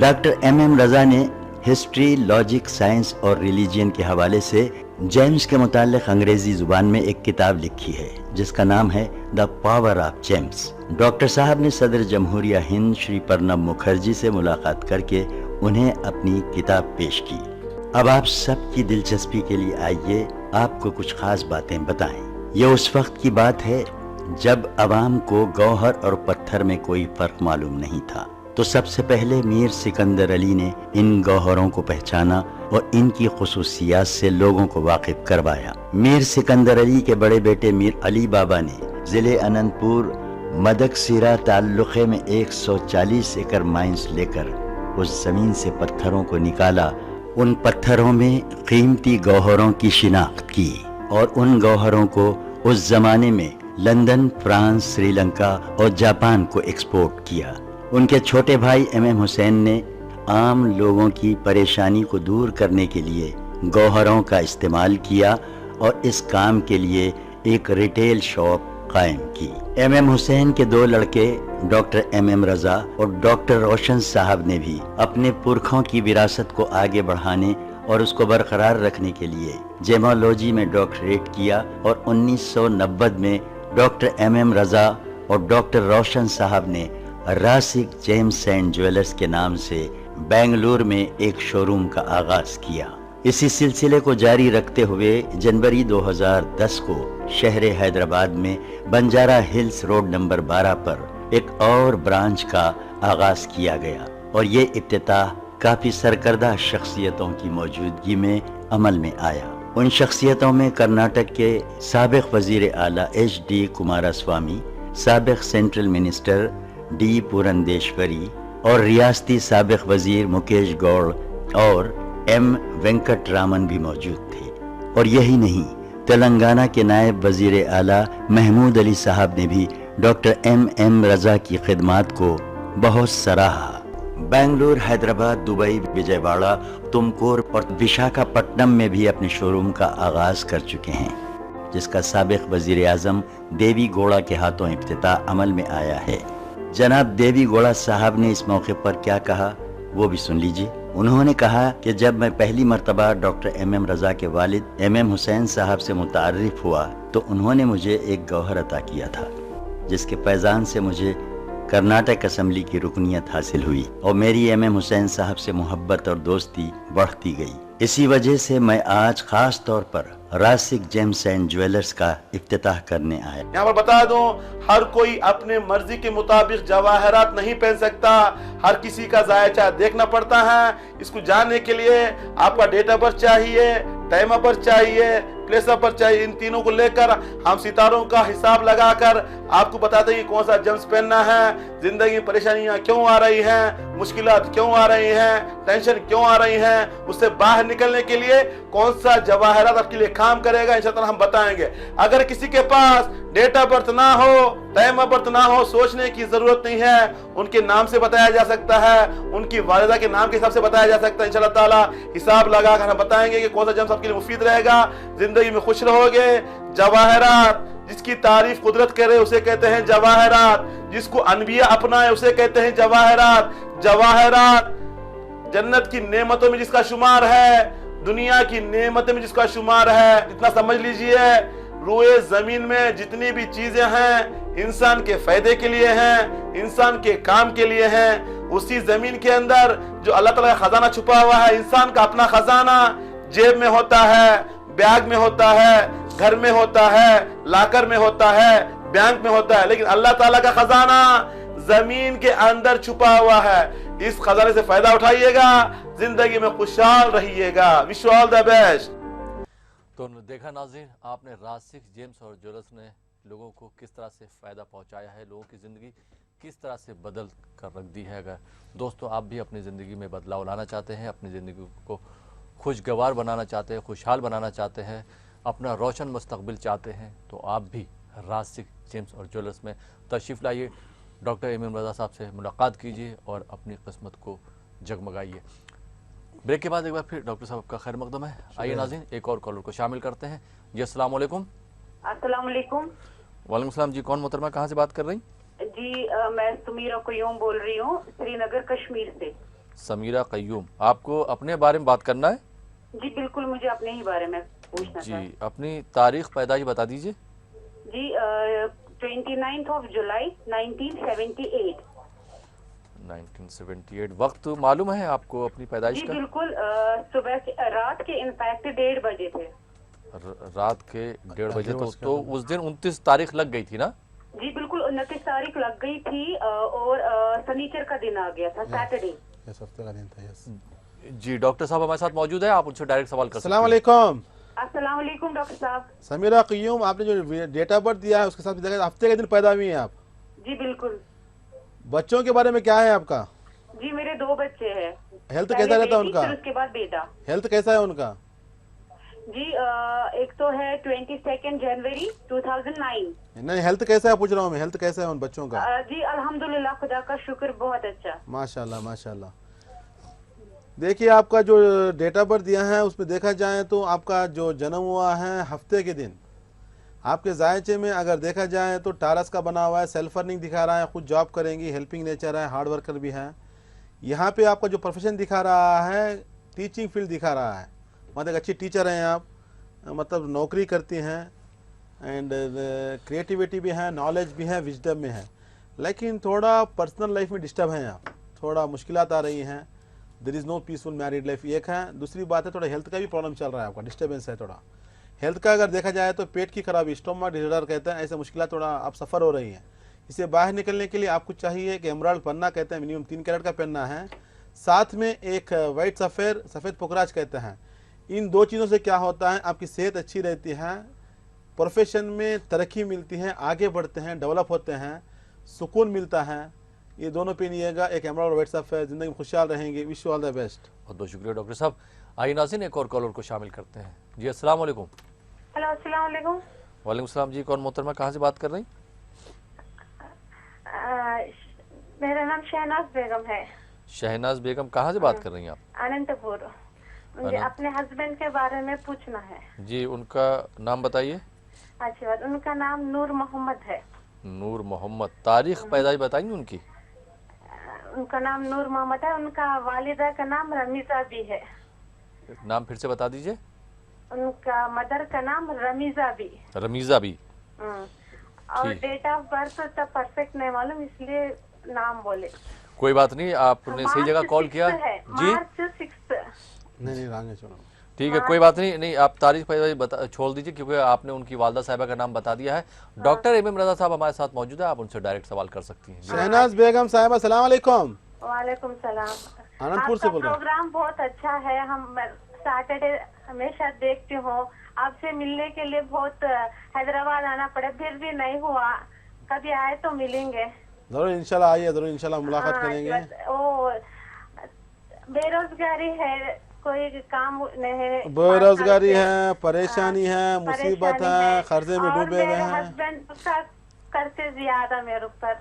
ڈاکٹر ایم رضا نے ہسٹری، لاجک، سائنس اور ریلیجین کے حوالے سے جیمز کے متعلق انگریزی زبان میں ایک کتاب لکھی ہے جس کا نام ہے the power of James. Doctor صاحب نے صدر جمہوریہ ہند شری پرنب مکھرجی سے ملاقات کر کے انہیں اپنی کتاب پیش کی۔ اب آپ سب کی دلچسپی کے لیے آئیے آپ کو کچھ خاص باتیں بتائیں۔ یہ اس وقت کی بات ہے جب عوام کو گوہر اور پتھر میں کوئی فرق معلوم نہیں تھا، تو سب سے پہلے میر سکندر علی نے ان گوہروں کو پہچانا اور ان کی خصوصیات سے لوگوں کو واقف کروایا۔ میر سکندر علی کے بڑے بیٹے میر علی بابا نے ضلع اننت پور مدکسیرا تعلقے میں 140 ایکڑ مائنز لے کر اس زمین سے پتھروں کو نکالا، ان پتھروں میں قیمتی گوہروں کی شناخت کی اور ان گوہروں کو اس زمانے میں لندن، فرانس، سری لنکا اور جاپان کو ایکسپورٹ کیا۔ ان کے چھوٹے بھائی ایم حسین نے عام لوگوں کی پریشانی کو دور کرنے کے لیے گوہروں کا استعمال کیا اور اس کام کے لیے ایک ریٹیل شاپ قائم کی۔ ایم حسین کے دو لڑکے ڈاکٹر ایم رضا اور ڈاکٹر روشن صاحب نے بھی اپنے پرکھوں کی وراثت کو آگے بڑھانے اور اس کو برقرار رکھنے کے لیے جیمولوجی میں ڈاکٹریٹ کیا اور 1990 میں ڈاکٹر ایم رضا اور ڈاکٹر روشن صاحب نے راسک جیمز اینڈ جویلرز کے نام سے بنگلور میں ایک شو روم کا آغاز کیا۔ اسی سلسلے کو جاری رکھتے ہوئے جنوری 2010 کو شہر حیدرآباد میں بنجارہ ہلز روڈ نمبر 12 پر ایک اور برانچ کا آغاز کیا گیا اور یہ افتتاح کافی سرکردہ شخصیتوں کی موجودگی میں عمل میں آیا۔ ان شخصیتوں میں کرناٹک کے سابق وزیر اعلیٰ ایچ ڈی کمارا سوامی، سابق سینٹرل منسٹر ڈی پورندیشوری اور ریاستی سابق وزیر مکیش گوڑ اور ایم وینکٹ رامن بھی موجود تھے۔ اور یہی نہیں، تلنگانہ کے نائب وزیر اعلیٰ محمود علی صاحب نے بھی ڈاکٹر ایم رضا کی خدمات کو بہت سراہا۔ بنگلور، حیدرآباد، دبئی، وجے واڑہ، تمکور اور وشاکھاپٹنم میں بھی اپنے شو روم کا آغاز کر چکے ہیں، جس کا سابق وزیر اعظم دیوی گوڑا کے ہاتھوں افتتاح عمل میں آیا ہے۔ جناب دیوی گوڑا صاحب نے اس موقع پر کیا کہا وہ بھی سن لیجیے۔ انہوں نے کہا کہ جب میں پہلی مرتبہ ڈاکٹر ایم رضا کے والد ایم حسین صاحب سے متعارف ہوا تو انہوں نے مجھے ایک گوہر عطا کیا تھا جس کے فیضان سے مجھے کرناٹک اسمبلی کی رکنیت حاصل ہوئی اور میری ایم حسین صاحب سے محبت اور دوستی بڑھتی گئی۔ اسی وجہ سے میں آج خاص طور پر راسک جیمز اینڈ جویلرز کا افتتاح کرنے آیا۔ یہاں پر بتا دوں، ہر کوئی اپنے مرضی کے مطابق جواہرات نہیں پہن سکتا، ہر کسی کا ذائقہ دیکھنا پڑتا ہے۔ اس کو جاننے کے لیے آپ کا ڈیٹ آف برتھ چاہیے، ٹائم آف برتھ چاہیے، پلیس آف برتھ چاہیے۔ ان تینوں کو لے کر ہم ستاروں کا حساب لگا کر आपको बताते हैं कि कौन सा जम्स पहनना है, जिंदगी में परेशानियां क्यों आ रही हैं, मुश्किलात क्यों आ रही हैं, टेंशन क्यों आ रही हैं, उससे बाहर निकलने के लिए कौन सा जवाहरात आपके लिए काम करेगा, इंशाअल्लाह हम बताएंगे। अगर किसी के पास डेट ऑफ बर्थ ना हो, टाइम ऑफ बर्थ ना हो, सोचने की जरूरत नहीं है, उनके नाम से बताया जा सकता है, उनकी वालिदा के नाम के हिसाब से बताया जा सकता है। इंशाअल्लाह ताला हिसाब लगाकर हम बताएंगे कि कौन सा जम्स आपके लिए मुफीद रहेगा, जिंदगी में खुश रहोगे। जवाहरात, जिसकी तारीफ कुदरत करे उसे कहते हैं जवाहरात, जिसको अनबिया अपनाए उसे कहते हैं जवाहरात। जवाहरात जन्नत की नेमतों में जिसका शुमार है, दुनिया की नेमतों में जिसका शुमार है। इतना समझ लीजिए, रूए जमीन में जितनी भी चीजें हैं इंसान के फायदे के लिए हैं, इंसान के काम के लिए हैं। उसी जमीन के अंदर जो अल्लाह ताला का खजाना छुपा हुआ है, इंसान का अपना खजाना जेब में होता है, बैग में होता है, घर में होता है, लाकर में होता है, बैंक में होता है, लेकिन अल्लाह ताला का खजाना जमीन के अंदर छुपा हुआ है। इस खजाने से फायदा उठाइएगा, जिंदगी में खुशहाल रहिएगा। Wish you all the best. तो देखा नाज़रीन, आपने रासिक जेम्स और ज्वेलर्स ने लोगों को किस तरह से फ़ायदा पहुंचाया है, लोगों की ज़िंदगी किस तरह से बदल कर रख दी है। अगर दोस्तों आप भी अपनी ज़िंदगी में बदलाव लाना चाहते हैं, अपनी ज़िंदगी को खुशगवार बनाना चाहते हैं, खुशहाल बनाना चाहते हैं, अपना रोशन मुस्तकबिल चाहते हैं, तो आप भी रासिक जेम्स और ज्वेलर्स में तशरीफ़ लाइए, डॉक्टर इमाम रज़ा साहब से मुलाकात कीजिए और अपनी किस्मत को जगमगाइए। ब्रेक के बाद एक बार फिर डॉक्टर साहब का खैर मकदम है। आइए नाज़रीन, एक और कॉलर को शामिल करते हैं। जी अस्सलाम वालेकुम। अस्सलाम वालेकुम। वालेकुम सलाम जी, कौन मोहतरमा, कहाँ से बात कर रही? जी मैं समीरा कयूम बोल रही हूँ, श्रीनगर कश्मीर से। समीरा कयूम, आपको अपने बारे में बात करना है? जी बिल्कुल, मुझे अपने ही बारे में पूछना जी था। अपनी तारीख पैदाइश बता दीजिए। जी 29 जुलाई 1978। 1978। वक्त मालूम है आपको अपनी पैदाइश जी का? बिल्कुल, सुबह के रात के इनफैक्ट 1:30 बजे थे। रात के 1:30 बजे तो उस दिन 29 तारीख लग गई थी ना? जी बिल्कुल, 29 तारीख लग गई थी और शनिचर का दिन आ गया था, सैटरडे। हफ्ते का दिन था। यस जी डॉक्टर साहब हमारे साथ मौजूद है, आप उनसे डायरेक्ट सवाल कर सकते हैं। अस्सलाम वालेकुम। अस्सलाम वालेकुम डॉक्टर साहब। समीरा कयूम, आपने जो डेट ऑफ बर्थ दिया है उसके साथ देखा हफ्ते के दिन पैदा हुई हैं आप? जी बिल्कुल। बच्चों के बारे में क्या है आपका? जी मेरे 2 बच्चे हैं। हेल्थ कैसा रहता है उनका? फिर उसके बाद बेटा। हेल्थ कैसा है उनका? जी एक तो है 22 जनवरी 2009। नहीं, हेल्थ कैसा है पूछ रहा हूँ मैं, हेल्थ कैसा है उन बच्चों का? जी अल्हम्दुलिल्लाह, खुदा का शुक्र, बहुत अच्छा। माशाल्लाह माशाल्लाह। देखिए आपका जो डेट ऑफ बर्थ दिया है उसमें देखा जाए तो आपका जो जन्म हुआ है हफ्ते के दिन, आपके जायचे में अगर देखा जाए तो टारस का बना हुआ है, सेल्फ अर्निंग दिखा रहा है, खुद जॉब करेंगी, हेल्पिंग नेचर है, हार्ड वर्कर भी है। यहाँ पे आपका जो प्रोफेशन दिखा रहा है टीचिंग फील्ड दिखा रहा है, मतलब अच्छी टीचर हैं आप, मतलब नौकरी करती हैं, एंड क्रिएटिविटी भी है, नॉलेज भी है, विजडम में है। लेकिन थोड़ा पर्सनल लाइफ में डिस्टर्ब हैं आप, थोड़ा मुश्किलात आ रही हैं, there is no peaceful married life, एक है। दूसरी बात है थोड़ा हेल्थ का भी प्रॉब्लम चल रहा है, आपका डिस्टर्बेंस है थोड़ा हेल्थ का। अगर देखा जाए तो पेट की खराबी, स्टोमक डिसऑर्डर कहते हैं, ऐसे मुश्किलात थोड़ा आप सफ़र हो रही हैं। इससे बाहर निकलने के लिए आपको चाहिए कि एमराल्ड पन्ना कहते हैं, मिनिमम 3 कैरेट का पहनना है, साथ में एक वाइट सफ़ेद पोखराज कहते हैं। इन 2 चीज़ों से क्या होता है, आपकी सेहत अच्छी रहती है, प्रोफेशन में तरक्की मिलती है, आगे बढ़ते हैं, डेवलप होते हैं, सुकून मिलता है। ये दोनों पहनिएगा, एक एमराल्ड वाइट सफ़ेद, ज़िंदगी में खुशहाल रहेंगे। Wish you all the best. बहुत बहुत शुक्रिया डॉक्टर साहब। आइए नाज़रीन, एक और कॉलर को शामिल करते हैं। जी अस्सलाम वालेकुम। हेलो अस्सलाम वालेकुम। वालेकुम सलाम जी, कौन मोहतरमा, कहाँ से बात कर रही? मेरा नाम शहनाज बेगम है। शहनाज बेगम, कहाँ से बात कर रही हैं आप? अनंतपुर। मुझे अपने हस्बैंड के बारे में पूछना है। जी उनका नाम बताइए। अच्छी बात, उनका नाम नूर मोहम्मद है। नूर मोहम्मद, तारीख पैदाइश बताएंगे उनकी? उनका नाम नूर मोहम्मद है, उनका वालिदा का नाम रमीजा भी है। नाम फिर से बता दीजिए। उनका मदर का नाम रमीजा भी। रमीजा भी। और डेट ऑफ बर्थ तो परफेक्ट नहीं मालूम, इसलिए नाम बोले। कोई बात नहीं, आपने सही जगह कॉल किया जी। मार्च 6। नहीं रांगे छोड़ो, ठीक है, कोई बात नहीं, आप तारीख पैदाइश छोड़ दीजिए क्योंकि आपने उनकी वालदा साहिबा का नाम बता दिया है। डॉक्टर इमाम रज़ा साहब हमारे साथ मौजूद है, आप उनसे डायरेक्ट सवाल कर सकती हैं। शहनाज बेगम साहिबा, अस्सलाम वालेकुम। वालेकुम सलाम। आनंदपुर से बोल रहे हैं। प्रोग्राम बहुत अच्छा है, हम सैटरडे हमेशा देखती हूँ। आपसे मिलने के लिए बहुत हैदराबाद आना पड़ा, फिर भी नहीं हुआ। कभी आए तो मिलेंगे। ज़रूर इंशाल्लाह आइए, ज़रूर इंशाल्लाह मुलाकात करेंगे। वो बेरोजगारी है, कोई काम नहीं है, बेरोजगारी है, परेशानी है, मुसीबत है, कर्जे में डूबे हुए हैं, हस्बैंड गुस्सा करते ज्यादा मेरे ऊपर,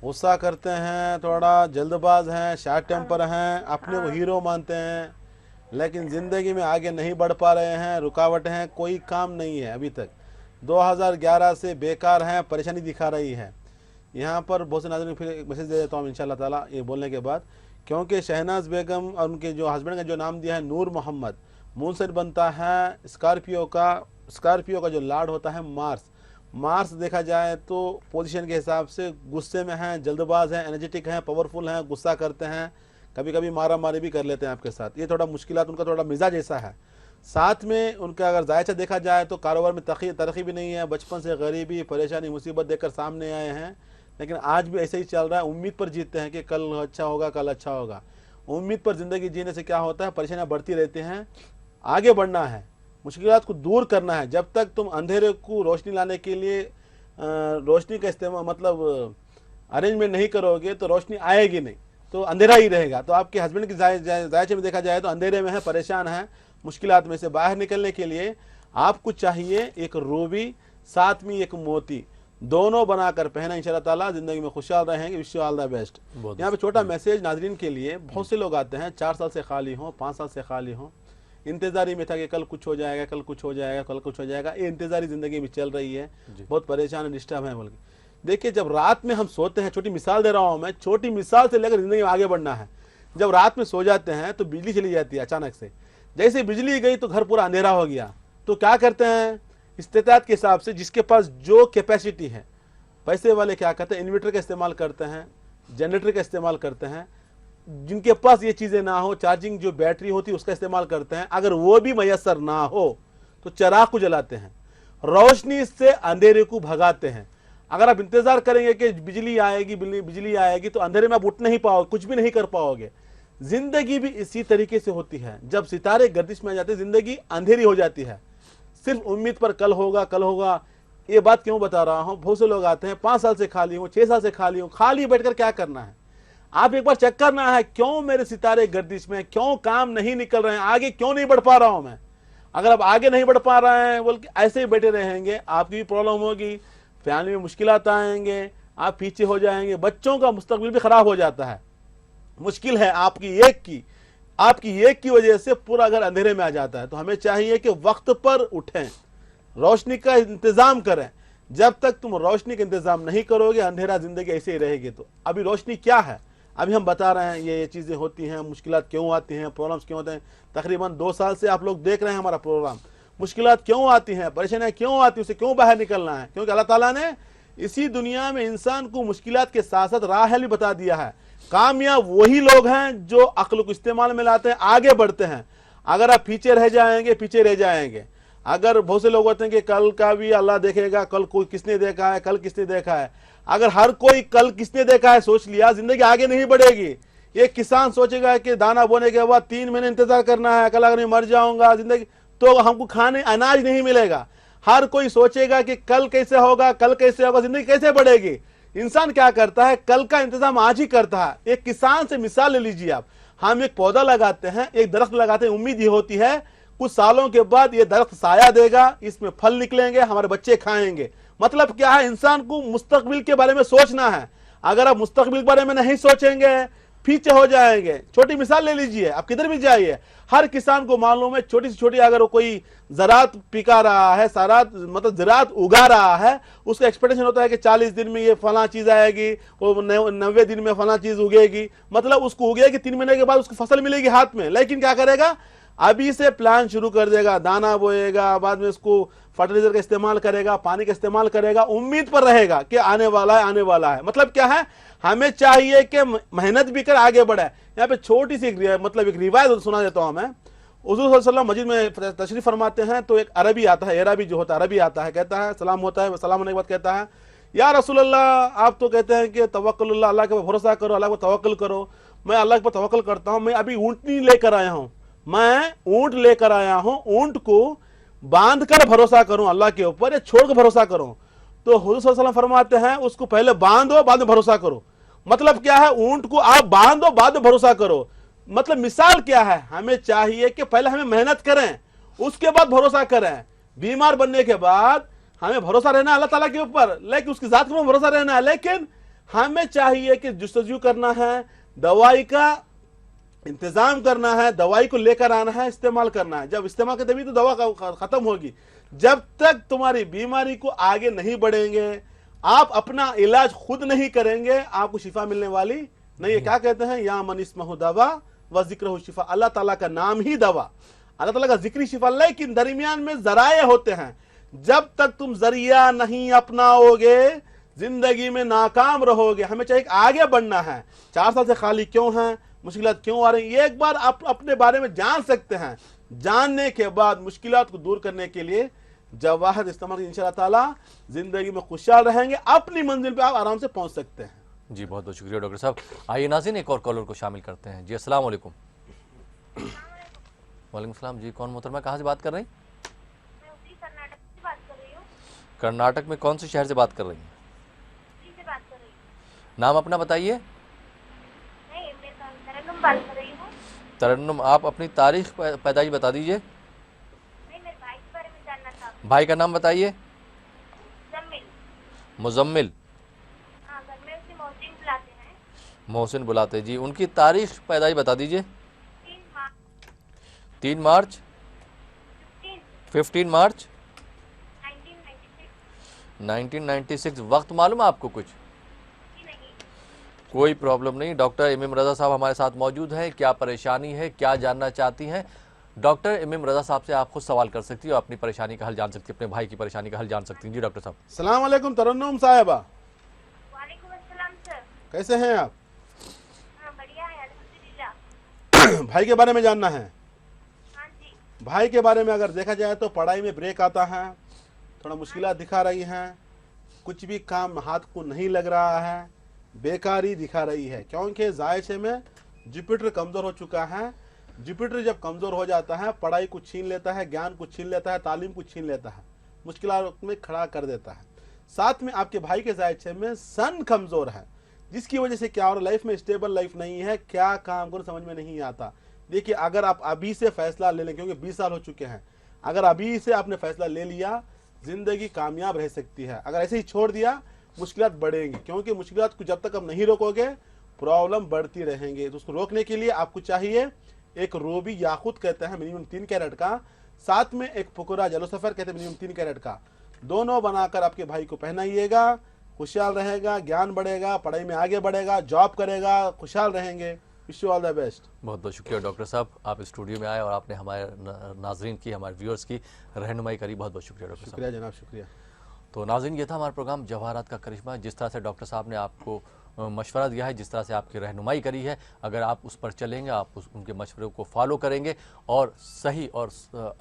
गुस्सा करते हैं, थोड़ा जल्दबाज हैं, शार्ट टेम्पर हैं, अपने को हीरो मानते हैं, लेकिन ज़िंदगी में आगे नहीं बढ़ पा रहे हैं, रुकावट हैं, कोई काम नहीं है अभी तक। 2011 से बेकार हैं, परेशानी दिखा रही है। यहाँ पर बहुत से नाज़रीन फिर एक मैसेज दे देता हूँ इंशाल्लाह ताला ये बोलने के बाद, क्योंकि शहनाज बेगम और उनके जो हस्बैंड का जो नाम दिया है नूर मोहम्मद, मूनसेट बनता है स्कॉर्पियो का जो लाड होता है मार्स देखा जाए तो पोजीशन के हिसाब से गुस्से में हैं, जल्दबाज हैं, एनर्जेटिक हैं, पावरफुल हैं, गुस्सा करते हैं, कभी कभी मारा मारी भी कर लेते हैं आपके साथ। ये थोड़ा मुश्किलात उनका थोड़ा मिजाज ऐसा है। साथ में उनका अगर जायचा देखा जाए तो कारोबार में तरक्की भी नहीं है, बचपन से गरीबी परेशानी मुसीबत देखकर सामने आए हैं, लेकिन आज भी ऐसे ही चल रहा है। उम्मीद पर जीते हैं कि कल अच्छा होगा, कल अच्छा होगा। उम्मीद पर ज़िंदगी जीने से क्या होता है, परेशानियाँ बढ़ती रहती हैं। आगे बढ़ना है, मुश्किलात को दूर करना है। जब तक तुम अंधेरे को रोशनी लाने के लिए रोशनी का इस्तेमाल मतलब अरेंजमेंट नहीं करोगे तो रोशनी आएगी नहीं, तो अंधेरा ही रहेगा। तो आपके हस्बैंड की जायचे में देखा जाए तो अंधेरे में है, परेशान है, मुश्किलात में से बाहर निकलने के लिए आपको चाहिए एक रूबी, साथ में एक मोती, दोनों बनाकर पहना। इंशाल्लाह ताला जिंदगी में खुशहाल रहेंगे। Wish you all the best. यहाँ पे छोटा मैसेज नाजरीन के लिए, बहुत से लोग आते हैं 4 साल से खाली हों, 5 साल से खाली हों, इंतज़ारी में था कि कल कुछ हो जाएगा, कल कुछ हो जाएगा, कल कुछ हो जाएगा। ये इंतज़ारी ज़िंदगी में चल रही है, बहुत परेशान है, डिस्टर्ब है बोल के। देखिए जब रात में हम सोते हैं, छोटी मिसाल दे रहा हूँ मैं, छोटी मिसाल से लेकर ज़िंदगी में आगे बढ़ना है। जब रात में सो जाते हैं तो बिजली चली जाती है अचानक से, जैसे बिजली गई तो घर पूरा अंधेरा हो गया। तो क्या करते हैं, इस्तेताअत के हिसाब से जिसके पास जो कैपेसिटी है, पैसे वाले क्या करते हैं, इन्वर्टर का इस्तेमाल करते हैं, जनरेटर का इस्तेमाल करते हैं। जिनके पास ये चीज़ें ना हो, चार्जिंग जो बैटरी होती है उसका इस्तेमाल करते हैं। अगर वो भी मैसर ना हो तो चिराग को जलाते हैं, रोशनी से अंधेरे को भगाते हैं। अगर आप इंतज़ार करेंगे कि बिजली आएगी तो अंधेरे में आप उठ नहीं पाओगे, कुछ भी नहीं कर पाओगे। जिंदगी भी इसी तरीके से होती है। जब सितारे गर्दिश में आ जाते हैं जिंदगी अंधेरी हो जाती है। सिर्फ उम्मीद पर कल होगा। ये बात क्यों बता रहा हूँ, बहुत से लोग आते हैं 5 साल से खाली हूँ, 6 साल से खाली हूँ। खाली बैठकर क्या करना है, आप एक बार चेक करना है, क्यों मेरे सितारे गर्दिश में, क्यों काम नहीं निकल रहे हैं, आगे क्यों नहीं बढ़ पा रहा हूं मैं। अगर आप आगे नहीं बढ़ पा रहे हैं बोल के ऐसे ही बैठे रहेंगे, आपकी भी प्रॉब्लम होगी, फैमिली में मुश्किलात आएंगे, आप पीछे हो जाएंगे, बच्चों का मुस्तकबिल भी खराब हो जाता है। मुश्किल है आपकी एक की वजह से पूरा घर अंधेरे में आ जाता है। तो हमें चाहिए कि वक्त पर उठें, रोशनी का इंतजाम करें। जब तक तुम रोशनी का इंतजाम नहीं करोगे, अंधेरा जिंदगी ऐसे ही रहेगी। तो अभी रोशनी क्या है, अभी हम बता रहे हैं ये चीज़ें होती हैं, मुश्किलात क्यों आती हैं, प्रॉब्लम्स क्यों होते हैं। तकरीबन 2 साल से आप लोग देख रहे हैं हमारा प्रोग्राम। मुश्किलात क्यों आती हैं, परेशानियाँ क्यों आती हैं, उससे क्यों बाहर निकलना है, क्योंकि अल्लाह ताला ने इसी दुनिया में इंसान को मुश्किलात के साथ साथ राह भी बता दिया है। कामयाब वही लोग हैं जो अक्ल को इस्तेमाल में लाते हैं, आगे बढ़ते हैं। अगर आप पीछे रह जाएंगे। अगर बहुत से लोग होते हैं कि कल का भी अल्लाह देखेगा, कल कोई किसने देखा है, कल किसने देखा है। अगर हर कोई कल किसने देखा है सोच लिया, जिंदगी आगे नहीं बढ़ेगी। एक किसान सोचेगा कि दाना बोने के बाद 3 महीने इंतजार करना है, कल अगर मैं मर जाऊंगा जिंदगी तो हमको खाने अनाज नहीं मिलेगा। हर कोई सोचेगा कि कल कैसे होगा, जिंदगी कैसे बढ़ेगी। इंसान क्या करता है, कल का इंतजाम आज ही करता है। एक किसान से मिसाल ले लीजिए आप, हम एक पौधा लगाते हैं, एक दरख्त लगाते हैं, उम्मीद ये होती है कुछ सालों के बाद ये दरख्त साया देगा, इसमें फल निकलेंगे, हमारे बच्चे खाएंगे। मतलब क्या है, इंसान को मुस्तकबिल के बारे में सोचना है। अगर आप मुस्तकबिल के बारे में नहीं सोचेंगे पीछे हो जाएंगे। छोटी मिसाल ले लीजिए, आप किधर भी जाइए, हर किसान को मालूम है छोटी से छोटी अगर कोई ज़रात पिका रहा है, ज़रात उगा रहा है, उसका एक्सपेक्टेशन होता है कि 40 दिन में ये फला चीज़ आएगी, वो 90 दिन में फला चीज़ उगेगी। मतलब उसको उगेगी, 3 महीने के बाद उसको फसल मिलेगी हाथ में। लेकिन क्या करेगा, अभी से प्लान शुरू कर देगा, दाना बोएगा, बाद में उसको फर्टिलाइजर का इस्तेमाल करेगा, पानी का इस्तेमाल करेगा, उम्मीद पर रहेगा कि आने वाला है। मतलब क्या है, हमें चाहिए कि मेहनत भी कर आगे बढ़े। यहाँ पे छोटी सी एक रिवायत सुना देता हूँ मैं। हुज़ूर सल्लल्लाहु अलैहि वसल्लम मस्जिद में तशरीफ फरमाते हैं तो एक अरबी आता है, अरबी आता है, कहता है सलाम होता है, सलाम होने के बाद कहता है, या रसूल अल्लाह, आप तो कहते हैं कि तवक्कुल अल्लाह के ऊपर भरोसा करो, अल्लाह को तवक्कुल करो। मैं अल्लाह के ऊपर तवक्कुल करता हूँ। मैं अभी ऊँटनी लेकर आया हूँ, ऊँट लेकर आया हूँ, ऊँट को बांध कर भरोसा करूं अल्लाह के ऊपर या छोड़ कर भरोसा करूं। तो हुजूर सल्लल्लाहु अलैहि वसल्लम फरमाते हैं उसको पहले बांधो बाद में भरोसा करो। मतलब क्या है, ऊंट को आप बांधो बाद में भरोसा करो। मतलब मिसाल क्या है, हमें चाहिए कि पहले हमें मेहनत करें उसके बाद भरोसा करें। बीमार बनने के बाद हमें भरोसा रहना अल्लाह ताला के ऊपर, लेकिन उसकी जात में भरोसा रहना है, लेकिन हमें चाहिए कि जुस्तजू करना है, दवाई का इंतजाम करना है, दवाई को लेकर आना है, इस्तेमाल करना है। जब इस्तेमाल करते तभी तो दवा खत्म होगी। जब तक तुम्हारी बीमारी को आगे नहीं बढ़ेंगे, आप अपना इलाज खुद नहीं करेंगे, आपको शिफा मिलने वाली नहीं है। क्या कहते हैं, या मन इस्महु दवा व जिक्र शिफा, अल्लाह ताला का नाम ही दवा, अल्लाह ताला का जिक्र शिफा। लेकिन दरमियान में जराए होते हैं, जब तक तुम जरिया नहीं अपनाओगे जिंदगी में नाकाम रहोगे। हमें चाहिए आगे बढ़ना है। 4 साल से खाली क्यों हैं, मुश्किलात क्यों आ रही, एक बार आप अपने बारे में जान सकते हैं। जानने के बाद मुश्किलात को दूर करने के लिए जवाहर इस्तेमाल इंशाअल्लाह ताला जिंदगी में खुशहाल रहेंगे, अपनी मंजिल पे आप आराम से पहुंच सकते हैं। जी बहुत बहुत शुक्रिया डॉक्टर साहब। आइए नाज़रीन एक और कॉलर को शामिल करते हैं। जी अस्सलाम वालेकुम। वालेकुम सलाम। जी कौन मोहतरमा, कहाँ से बात कर रही हैं? मैं उसी कर्नाटक से बात कर रही हूँ। कर्नाटक में कौन से शहर से बात कर रही हैं? उसी से बात कर रही हूँ। नाम अपना बताइए। नहीं, मैं तरन्नुम बात कर रही हूँ। तरन्नुम, आप अपनी तारीख पैदाइश बता दीजिए। नहीं, मेरे भाई के बारे में जानना था। भाई का नाम बताइए। मुजम्मिल। मुजम्मिल। हाँ, घर में उसे मोहसिन बुलाते हैं। मोहसिन बुलाते। जी उनकी तारीख पैदाइश बता दीजिए। 3 मार्च 15 मार्च 1996। 1996। वक्त मालूम है आपको कुछ? जी नहीं। कोई प्रॉब्लम नहीं। डॉक्टर इमाम रज़ा साहब हमारे साथ मौजूद हैं। क्या परेशानी है, क्या जानना चाहती हैं, डॉक्टर इमाम रज़ा साहब से आप खुद सवाल कर सकती हैं और अपनी परेशानी का हल जान सकती हैं, अपने भाई की परेशानी का हल जान सकती हैं। जी डॉक्टर साहब। सलाम अलैकुम तरन्नुम साहिबा, वालेकुम अस्सलाम सर। कैसे हैं आप? हाँ, बढ़िया है अल्हम्दुलिल्लाह। भाई के बारे में जानना है। हाँ जी। भाई के बारे में अगर देखा जाए तो पढ़ाई में ब्रेक आता है, थोड़ा मुश्किलात दिखा रही हैं, कुछ भी काम हाथ को नहीं लग रहा है, बेकारी दिखा रही है, क्योंकि जायशे में जुपिटर कमज़ोर हो चुका है। जुपिटर जब कमज़ोर हो जाता है, पढ़ाई को छीन लेता है, ज्ञान को छीन लेता है, तालीम को छीन लेता है, मुश्किलात में खड़ा कर देता है। साथ में आपके भाई के जायशे में सन कमज़ोर है, जिसकी वजह से क्या हो रहा है, लाइफ में स्टेबल लाइफ नहीं है, क्या काम करो समझ में नहीं आता। देखिए, अगर आप अभी से फैसला ले लें, क्योंकि 20 साल हो चुके हैं, अगर अभी से आपने फैसला ले लिया, जिंदगी कामयाब रह सकती है। अगर ऐसे ही छोड़ दिया, मुश्किलात बढ़ेंगी, क्योंकि मुश्किलात को जब तक आप नहीं रोकोगे प्रॉब्लम बढ़ती रहेंगे। तो उसको रोकने के लिए आपको चाहिए एक रूबी याकूत कहते हैं मिनिमम 3 कैरेट का, साथ में एक पुकुरा जलो सफर कहते हैं मिनिमम 3 कैरेट का, दोनों बनाकर आपके भाई को पहनाइएगा। खुशहाल रहेगा, ज्ञान बढ़ेगा, पढ़ाई में आगे बढ़ेगा, जॉब करेगा, खुशहाल रहेंगे। Wish you all the best. बहुत बहुत शुक्रिया डॉक्टर साहब, आप स्टूडियो में आए और आपने हमारे नाजरीन की, हमारे व्यूअर्स की रहनुमाई करी। बहुत बहुत शुक्रिया डॉक्टर साहब। शुक्रिया जनाब, शुक्रिया। तो नाज़रीन, ये था हमारा प्रोग्राम जवाहरात का करिश्मा। जिस तरह से डॉक्टर साहब ने आपको मशवरा दिया है, जिस तरह से आपकी रहनुमाई करी है, अगर आप उस पर चलेंगे, आप उनके मशवरे को फॉलो करेंगे और सही और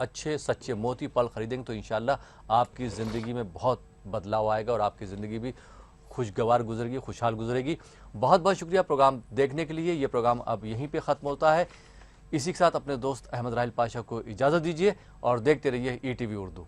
अच्छे सच्चे मोती पल खरीदेंगे, तो इंशाल्लाह आपकी ज़िंदगी में बहुत बदलाव आएगा और आपकी ज़िंदगी भी खुशगवार गुजरेगी, खुशहाल गुजरेगी। बहुत बहुत शुक्रिया प्रोग्राम देखने के लिए। ये प्रोग्राम अब यहीं पे ख़त्म होता है। इसी के साथ अपने दोस्त अहमद राहिल पाशा को इजाज़त दीजिए और देखते रहिए ETV उर्दू।